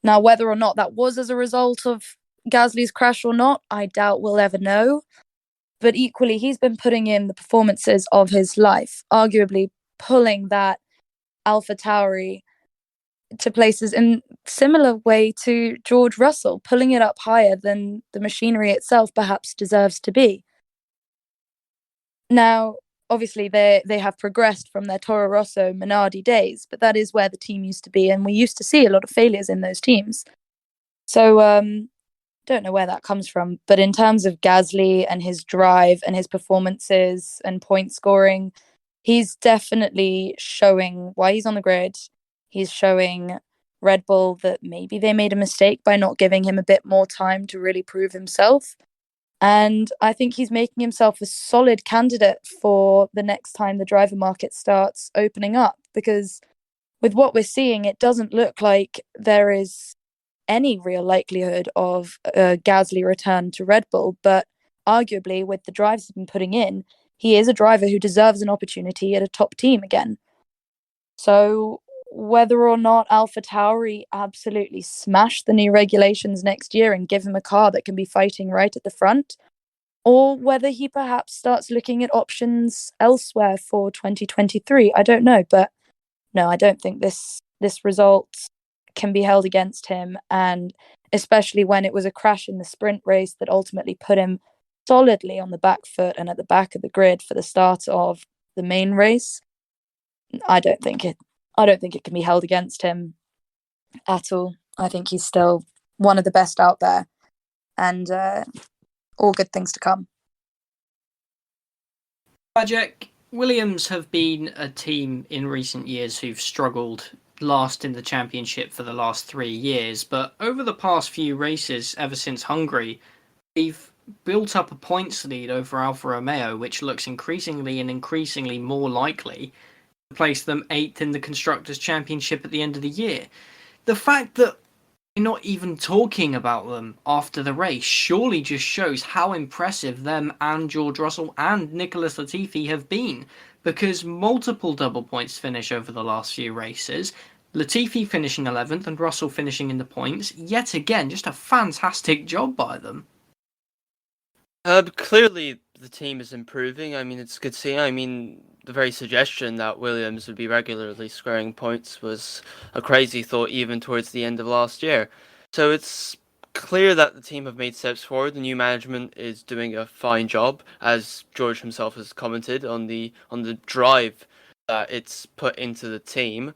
Now, whether or not that was as a result of Gasly's crash or not, I doubt we'll ever know. But equally, he's been putting in the performances of his life, arguably pulling that AlphaTauri to places in similar way to George Russell, pulling it up higher than the machinery itself perhaps deserves to be. Now, obviously, they have progressed from their Toro Rosso Minardi days, but that is where the team used to be, and we used to see a lot of failures in those teams. So, don't know where that comes from, but in terms of Gasly and his drive and his performances and point scoring, he's definitely showing why he's on the grid. He's showing Red Bull that maybe they made a mistake by not giving him a bit more time to really prove himself. And I think he's making himself a solid candidate for the next time the driver market starts opening up, because with what we're seeing, it doesn't look like there is any real likelihood of a Gasly return to Red Bull. But arguably, with the drives he's been putting in, he is a driver who deserves an opportunity at a top team again. So whether or not AlphaTauri absolutely smash the new regulations next year and give him a car that can be fighting right at the front, or whether he perhaps starts looking at options elsewhere for 2023, I don't know. But no, I don't think this result can be held against him, and especially when it was a crash in the sprint race that ultimately put him solidly on the back foot and at the back of the grid for the start of the main race. I don't think it can be held against him at all. I think he's still one of the best out there, and all good things to come. Maciej, Williams have been a team in recent years who've struggled last in the championship for the last 3 years, but over the past few races, ever since Hungary, they've built up a points lead over Alfa Romeo, which looks increasingly more likely to place them 8th in the Constructors' Championship at the end of the year. The fact that we're not even talking about them after the race surely just shows how impressive them and George Russell and Nicholas Latifi have been, because multiple double points finish over the last few races, Latifi finishing 11th and Russell finishing in the points. Yet again, just a fantastic job by them. Clearly, the team is improving. I mean, it's good to see. I mean, the very suggestion that Williams would be regularly scoring points was a crazy thought even towards the end of last year. So it's clear that the team have made steps forward. The new management is doing a fine job, as George himself has commented on the drive that it's put into the team.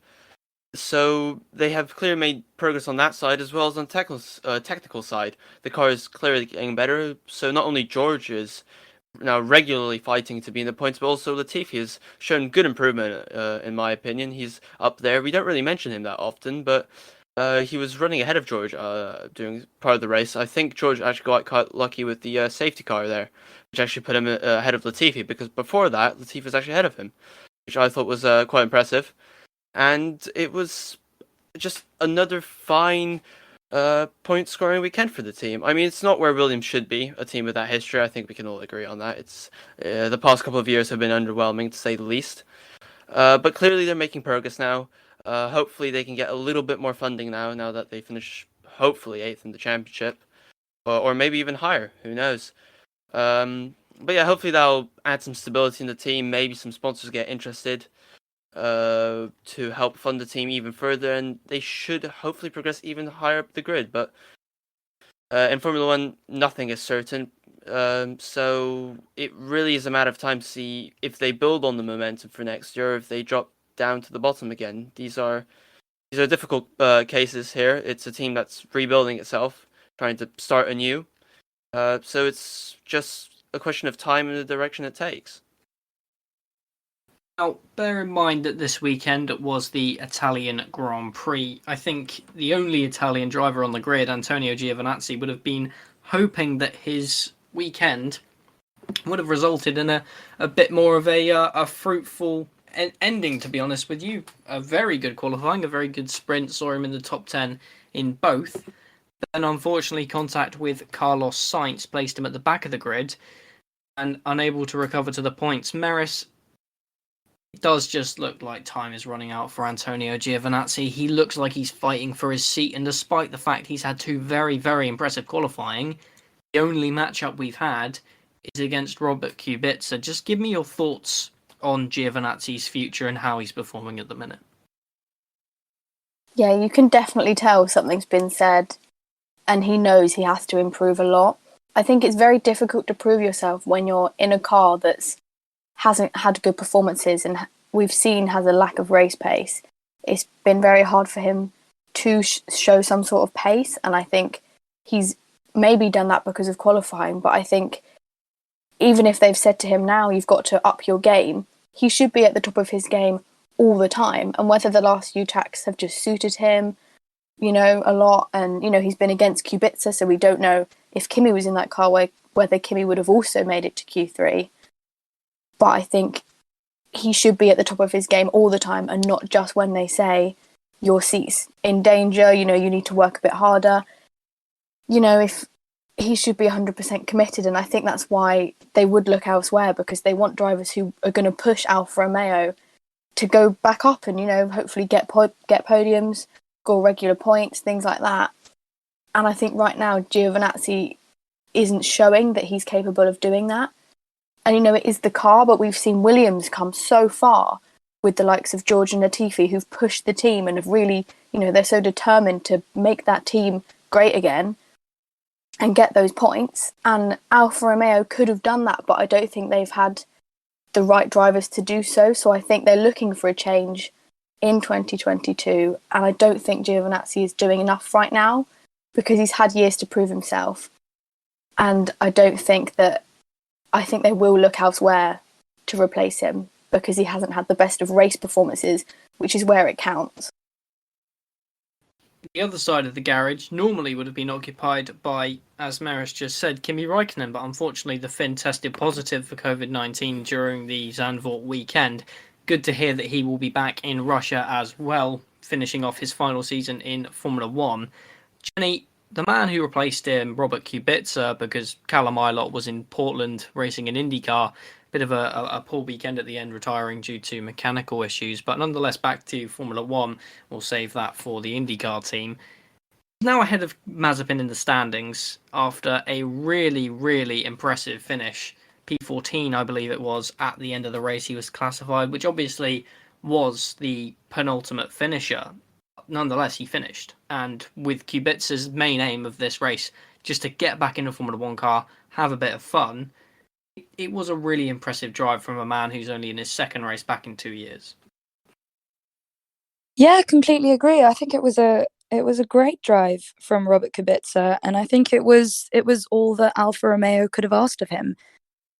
So they have clearly made progress on that side as well as on technical side. The car is clearly getting better. So not only George is now regularly fighting to be in the points, but also Latifi has shown good improvement, in my opinion. He's up there. We don't really mention him that often, but he was running ahead of George during part of the race. I think George actually got quite lucky with the safety car there, which actually put him ahead of Latifi, because before that, Latifi was actually ahead of him, which I thought was quite impressive. And it was just another fine point scoring weekend for the team. I mean, it's not where Williams should be, a team with that history. I think we can all agree on that. It's the past couple of years have been underwhelming, to say the least. But clearly they're making progress now. Hopefully they can get a little bit more funding now that they finish, hopefully, 8th in the championship. Or maybe even higher, who knows. But yeah, hopefully that'll add some stability in the team. Maybe some sponsors get interested. to help fund the team even further, and they should hopefully progress even higher up the grid. But in Formula One, nothing is certain. So it really is a matter of time to see if they build on the momentum for next year, or if they drop down to the bottom again. These are difficult cases here. It's a team that's rebuilding itself, trying to start anew. So it's just a question of time and the direction it takes. Now, bear in mind that this weekend was the Italian Grand Prix. I think the only Italian driver on the grid, Antonio Giovinazzi, would have been hoping that his weekend would have resulted in a bit more of a fruitful ending, to be honest with you. A very good qualifying, a very good sprint, saw him in the top 10 in both. But then, unfortunately, contact with Carlos Sainz placed him at the back of the grid and unable to recover to the points. Merisse, it does just look like time is running out for Antonio Giovinazzi. He looks like he's fighting for his seat, and despite the fact he's had two very, very impressive qualifying, the only matchup we've had is against Robert Kubica. Just give me your thoughts on Giovinazzi's future and how he's performing at the minute. Yeah, you can definitely tell something's been said, and he knows he has to improve a lot. I think it's very difficult to prove yourself when you're in a car that hasn't had good performances and we've seen has a lack of race pace. It's been very hard for him to show some sort of pace, and I think he's maybe done that because of qualifying, but I think even if they've said to him now, you've got to up your game, he should be at the top of his game all the time. And whether the last few tracks have just suited him, a lot, and, he's been against Kubica, so we don't know if Kimi was in that car whether Kimi would have also made it to Q3. But I think he should be at the top of his game all the time and not just when they say your seat's in danger, you need to work a bit harder. If he should be 100% committed, and I think that's why they would look elsewhere, because they want drivers who are going to push Alfa Romeo to go back up and, hopefully get podiums, score regular points, things like that. And I think right now Giovinazzi isn't showing that he's capable of doing that. And, it is the car, but we've seen Williams come so far with the likes of George and Latifi, who've pushed the team and have really, they're so determined to make that team great again and get those points. And Alfa Romeo could have done that, but I don't think they've had the right drivers to do so. So I think they're looking for a change in 2022. And I don't think Giovinazzi is doing enough right now because he's had years to prove himself. And I think they will look elsewhere to replace him because he hasn't had the best of race performances, which is where it counts. The other side of the garage normally would have been occupied by, as Merisse just said, Kimi Räikkönen, but unfortunately the Finn tested positive for COVID-19 during the Zandvoort weekend. Good to hear that he will be back in Russia as well, finishing off his final season in Formula One. Jenny, the man who replaced him, Robert Kubica, because Callum Ilott was in Portland racing an IndyCar, bit of a poor weekend at the end, retiring due to mechanical issues, but nonetheless back to Formula One. We'll save that for the IndyCar team. Now ahead of Mazepin in the standings after a really, really impressive finish. P14, I believe it was, at the end of the race he was classified, which obviously was the penultimate finisher. Nonetheless, he finished, and with Kubica's main aim of this race, just to get back in a Formula One car, have a bit of fun, it was a really impressive drive from a man who's only in his second race back in 2 years. Yeah, completely agree. I think it was a great drive from Robert Kubica, and I think it was all that Alfa Romeo could have asked of him.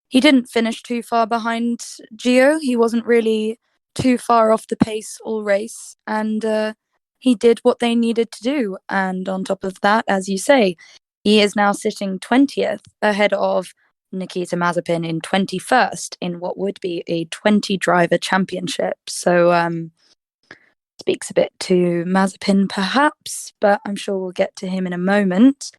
He didn't finish too far behind Gio. He wasn't really too far off the pace all race, and he did what they needed to do. And on top of that, as you say, he is now sitting 20th ahead of Nikita Mazepin in 21st in what would be a 20-driver championship. So speaks a bit to Mazepin perhaps, but I'm sure we'll get to him in a moment.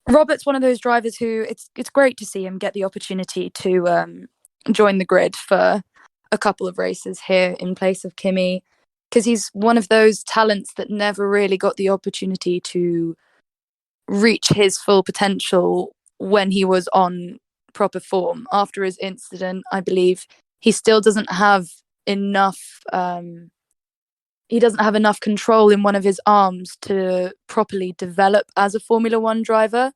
Robert's one of those drivers who it's great to see him get the opportunity to join the grid for a couple of races here in place of Kimi, because he's one of those talents that never really got the opportunity to reach his full potential when he was on proper form. After his incident, I believe he still doesn't have enough. He doesn't have enough control in one of his arms to properly develop as a Formula One driver.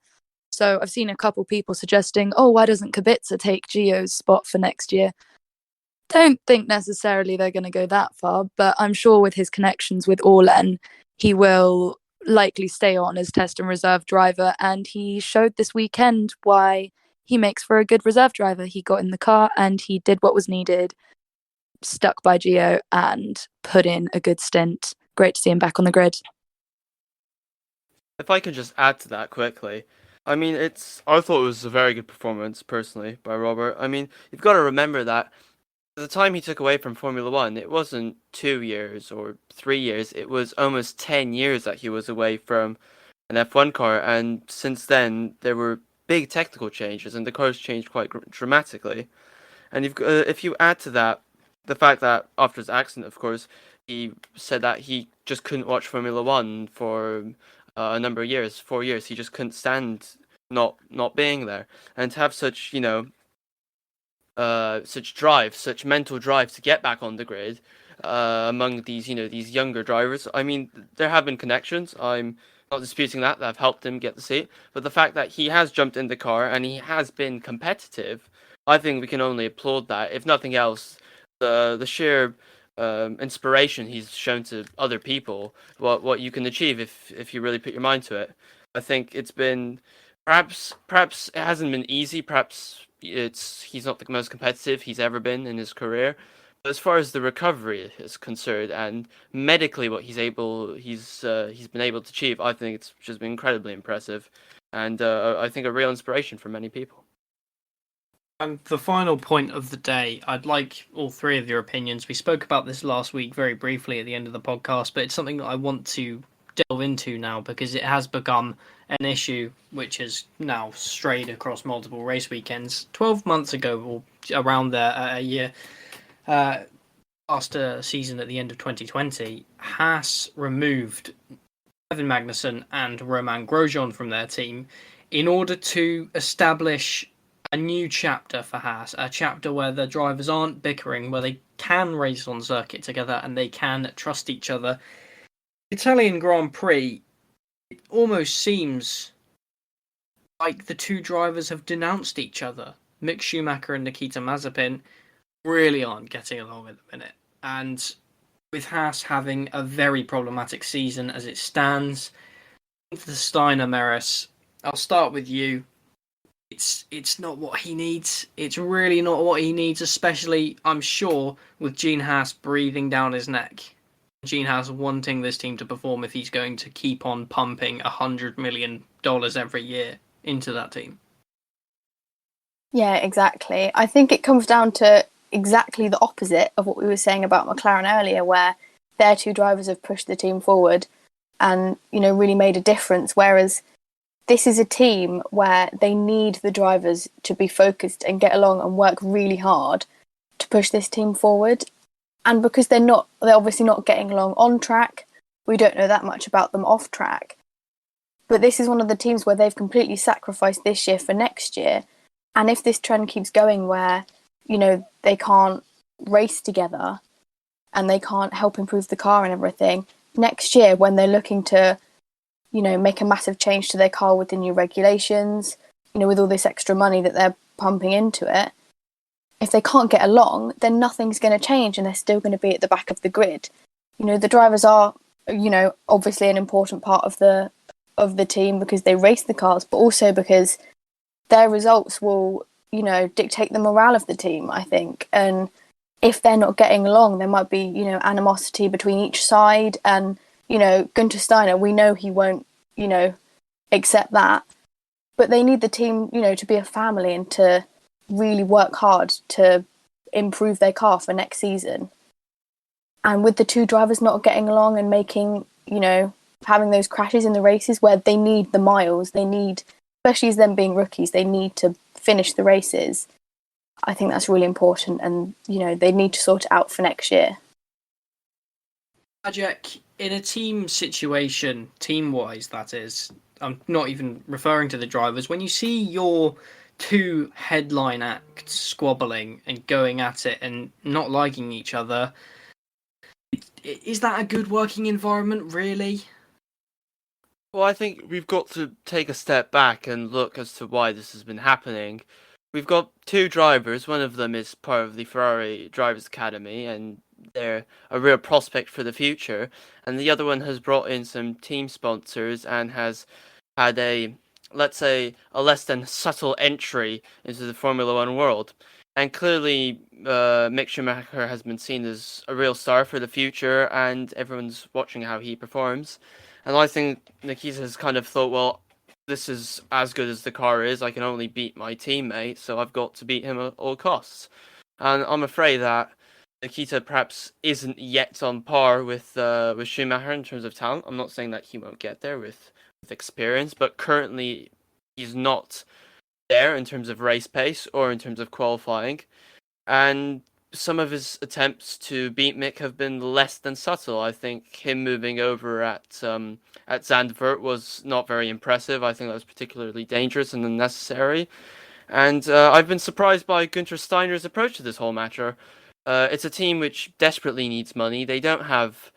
So I've seen a couple people suggesting, oh, why doesn't Kubica take Gio's spot for next year? Don't think necessarily they're going to go that far, but I'm sure with his connections with Orlen, he will likely stay on as test and reserve driver. And he showed this weekend why he makes for a good reserve driver. He got in the car and he did what was needed, stuck by Gio and put in a good stint. Great to see him back on the grid. If I can just add to that quickly, I mean, I thought it was a very good performance, personally, by Robert. I mean, you've got to remember that at the time he took away from Formula One, it wasn't 2 years or 3 years, it was almost 10 years that he was away from an F1 car, and since then, there were big technical changes, and the cars changed quite dramatically. And if you add to that the fact that after his accident, of course, he said that he just couldn't watch Formula One for a number of years, 4 years. He just couldn't stand not being there, and to have such such drive, such mental drive to get back on the grid among these younger drivers. I mean, there have been connections. I'm not disputing that have helped him get the seat, but the fact that he has jumped in the car and he has been competitive, I think we can only applaud that. If nothing else, the sheer inspiration he's shown to other people, what you can achieve if you really put your mind to it. I think it's been perhaps it hasn't been easy. Perhaps he's not the most competitive he's ever been in his career. But as far as the recovery is concerned and medically what he's been able to achieve, I think it's just been incredibly impressive, and I think a real inspiration for many people. And the final point of the day, I'd like all three of your opinions. We spoke about this last week very briefly at the end of the podcast, but it's something that I want to delve into now because it has become an issue which has now strayed across multiple race weekends. 12 months ago, or around there, a year after season at the end of 2020, Haas removed Kevin Magnussen and Romain Grosjean from their team in order to establish a new chapter for Haas, a chapter where the drivers aren't bickering, where they can race on circuit together and they can trust each other. Italian Grand Prix, it almost seems like the two drivers have denounced each other. Mick Schumacher and Nikita Mazepin really aren't getting along at the minute. And with Haas having a very problematic season as it stands, the Steiner Merisse, I'll start with you. It's not what he needs. It's really not what he needs, especially, I'm sure, with Gene Haas breathing down his neck. Gene Haas wanting this team to perform if he's going to keep on pumping $100 million every year into that team. Yeah, exactly. I think it comes down to exactly the opposite of what we were saying about McLaren earlier, where their two drivers have pushed the team forward and, really made a difference, whereas this is a team where they need the drivers to be focused and get along and work really hard to push this team forward. And because they're obviously not getting along on track, we don't know that much about them off track. But this is one of the teams where they've completely sacrificed this year for next year. And if this trend keeps going where, they can't race together and they can't help improve the car and everything, next year when they're looking to make a massive change to their car with the new regulations, with all this extra money that they're pumping into it, if they can't get along, then nothing's going to change and they're still going to be at the back of the grid. The drivers are, obviously an important part of the team because they race the cars, but also because their results will, dictate the morale of the team, I think. And if they're not getting along, there might be, animosity between each side. And Günther Steiner, we know he won't, accept that. But they need the team, to be a family and to really work hard to improve their car for next season. And with the two drivers not getting along and making, having those crashes in the races where they need the miles, they need, especially as them being rookies, they need to finish the races. I think that's really important and, they need to sort it out for next year. Maciej, in a team situation, team-wise that is, I'm not even referring to the drivers, when you see your two headline acts squabbling and going at it and not liking each other. Is that a good working environment, really? Well, I think we've got to take a step back and look as to why this has been happening. We've got two drivers. One of them is part of the Ferrari Drivers Academy, and they're a real prospect for the future. And the other one has brought in some team sponsors and has had let's say, a less than subtle entry into the Formula One world. And clearly, Mick Schumacher has been seen as a real star for the future, and everyone's watching how he performs. And I think Nikita has kind of thought, well, this is as good as the car is. I can only beat my teammate, so I've got to beat him at all costs. And I'm afraid that Nikita perhaps isn't yet on par with Schumacher in terms of talent. I'm not saying that he won't get there with experience, but currently he's not there in terms of race pace or in terms of qualifying. And some of his attempts to beat Mick have been less than subtle. I think him moving over at Zandvoort was not very impressive. I think that was particularly dangerous and unnecessary. And I've been surprised by Günther Steiner's approach to this whole matter. It's a team which desperately needs money. They don't have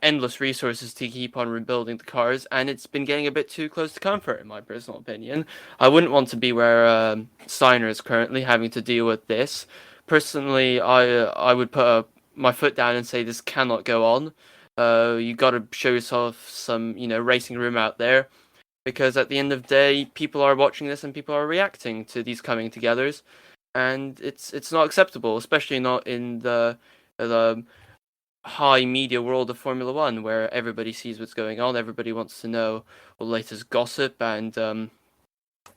endless resources to keep on rebuilding the cars, and it's been getting a bit too close to comfort, in my personal opinion. I wouldn't want to be where Steiner is currently, having to deal with this. Personally, I would put my foot down and say this cannot go on. You got to show yourself some, racing room out there, because at the end of the day, people are watching this and people are reacting to these coming togethers, and it's not acceptable, especially not in the high media world of Formula One, where everybody sees what's going on, everybody wants to know the latest gossip and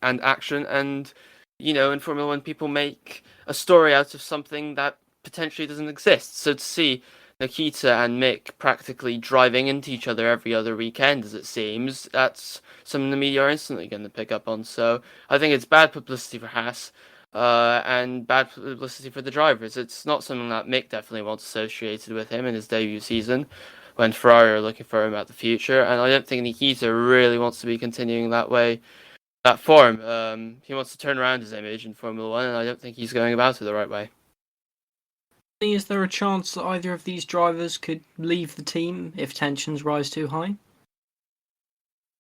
action, and in Formula One, people make a story out of something that potentially doesn't exist. So to see Nikita and Mick practically driving into each other every other weekend, as it seems, that's something the media are instantly going to pick up on. So I think it's bad publicity for Haas. And bad publicity for the drivers. It's not something that Mick definitely wants associated with him in his debut season, when Ferrari are looking for him at the future. And I don't think Nikita really wants to be continuing that form. He wants to turn around his image in Formula One, and I don't think he's going about it the right way. Is there a chance that either of these drivers could leave the team if tensions rise too high?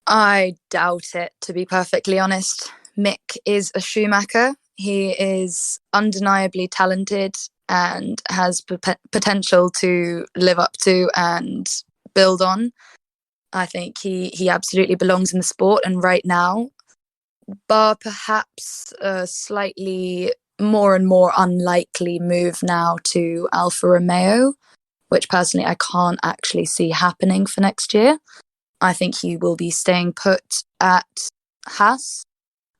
I doubt it, to be perfectly honest. Mick is a Schumacher. He is undeniably talented and has potential to live up to and build on. I think he absolutely belongs in the sport, and right now, bar perhaps a slightly more and more unlikely move now to Alfa Romeo, which personally I can't actually see happening for next year. I think he will be staying put at Haas.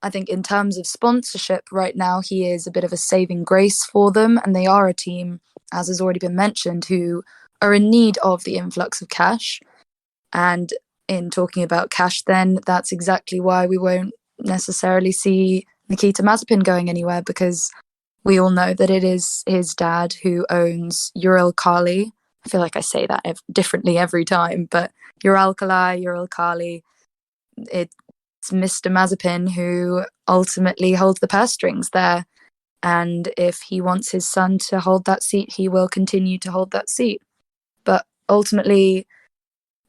I think in terms of sponsorship right now, he is a bit of a saving grace for them, and they are a team, as has already been mentioned, who are in need of the influx of cash. And in talking about cash then, that's exactly why we won't necessarily see Nikita Mazepin going anywhere, because we all know that it is his dad who owns Uralkali. I feel like I say that differently every time, but Uralkali, it's Mr. Mazepin who ultimately holds the purse strings there. And if he wants his son to hold that seat, he will continue to hold that seat. But ultimately,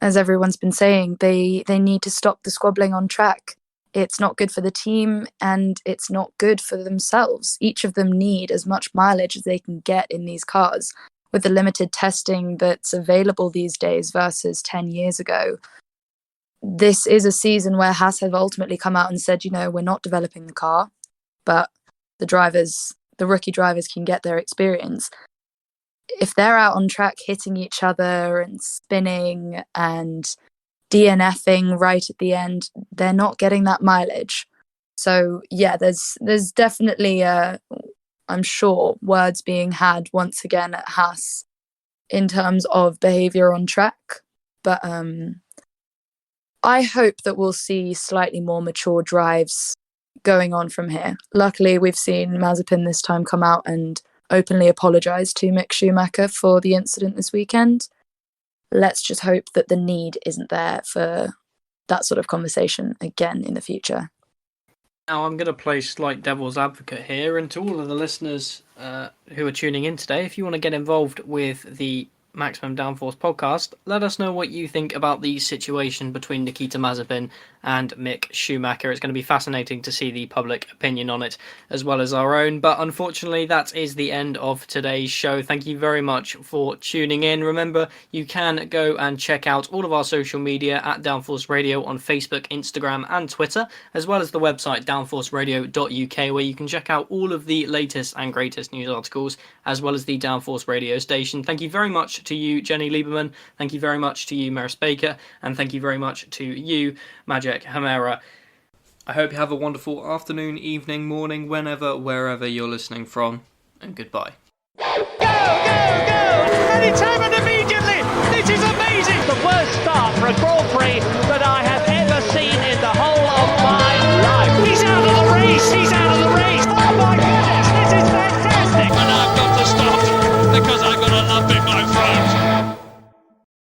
as everyone's been saying, they need to stop the squabbling on track. It's not good for the team, and it's not good for themselves. Each of them need as much mileage as they can get in these cars. With the limited testing that's available these days versus 10 years ago, this is a season where Haas have ultimately come out and said, we're not developing the car, but the rookie drivers can get their experience. If they're out on track hitting each other and spinning and DNFing right at the end, they're not getting that mileage. So yeah, there's definitely I'm sure words being had once again at Haas in terms of behaviour on track. But I hope that we'll see slightly more mature drives going on from here. Luckily, we've seen Mazepin this time come out and openly apologise to Mick Schumacher for the incident this weekend. Let's just hope that the need isn't there for that sort of conversation again in the future. Now, I'm going to play slight devil's advocate here, and to all of the listeners who are tuning in today, if you want to get involved with the Maximum Downforce podcast, let us know what you think about the situation between Nikita Mazepin and Mick Schumacher. It's going to be fascinating to see the public opinion on it as well as our own. But unfortunately, that is the end of today's show. Thank you very much for tuning in. Remember, you can go and check out all of our social media at Downforce Radio on Facebook, Instagram and Twitter, as well as the website downforceradio.uk, where you can check out all of the latest and greatest news articles, as well as the Downforce radio station. Thank you very much to you, Jenny Lieberman. Thank you very much to you, Merisse Baker. And thank you very much to you, Maciej, Hamera. I hope you have a wonderful afternoon, evening, morning, whenever, wherever you're listening from. And goodbye. Go, go, go! Any time of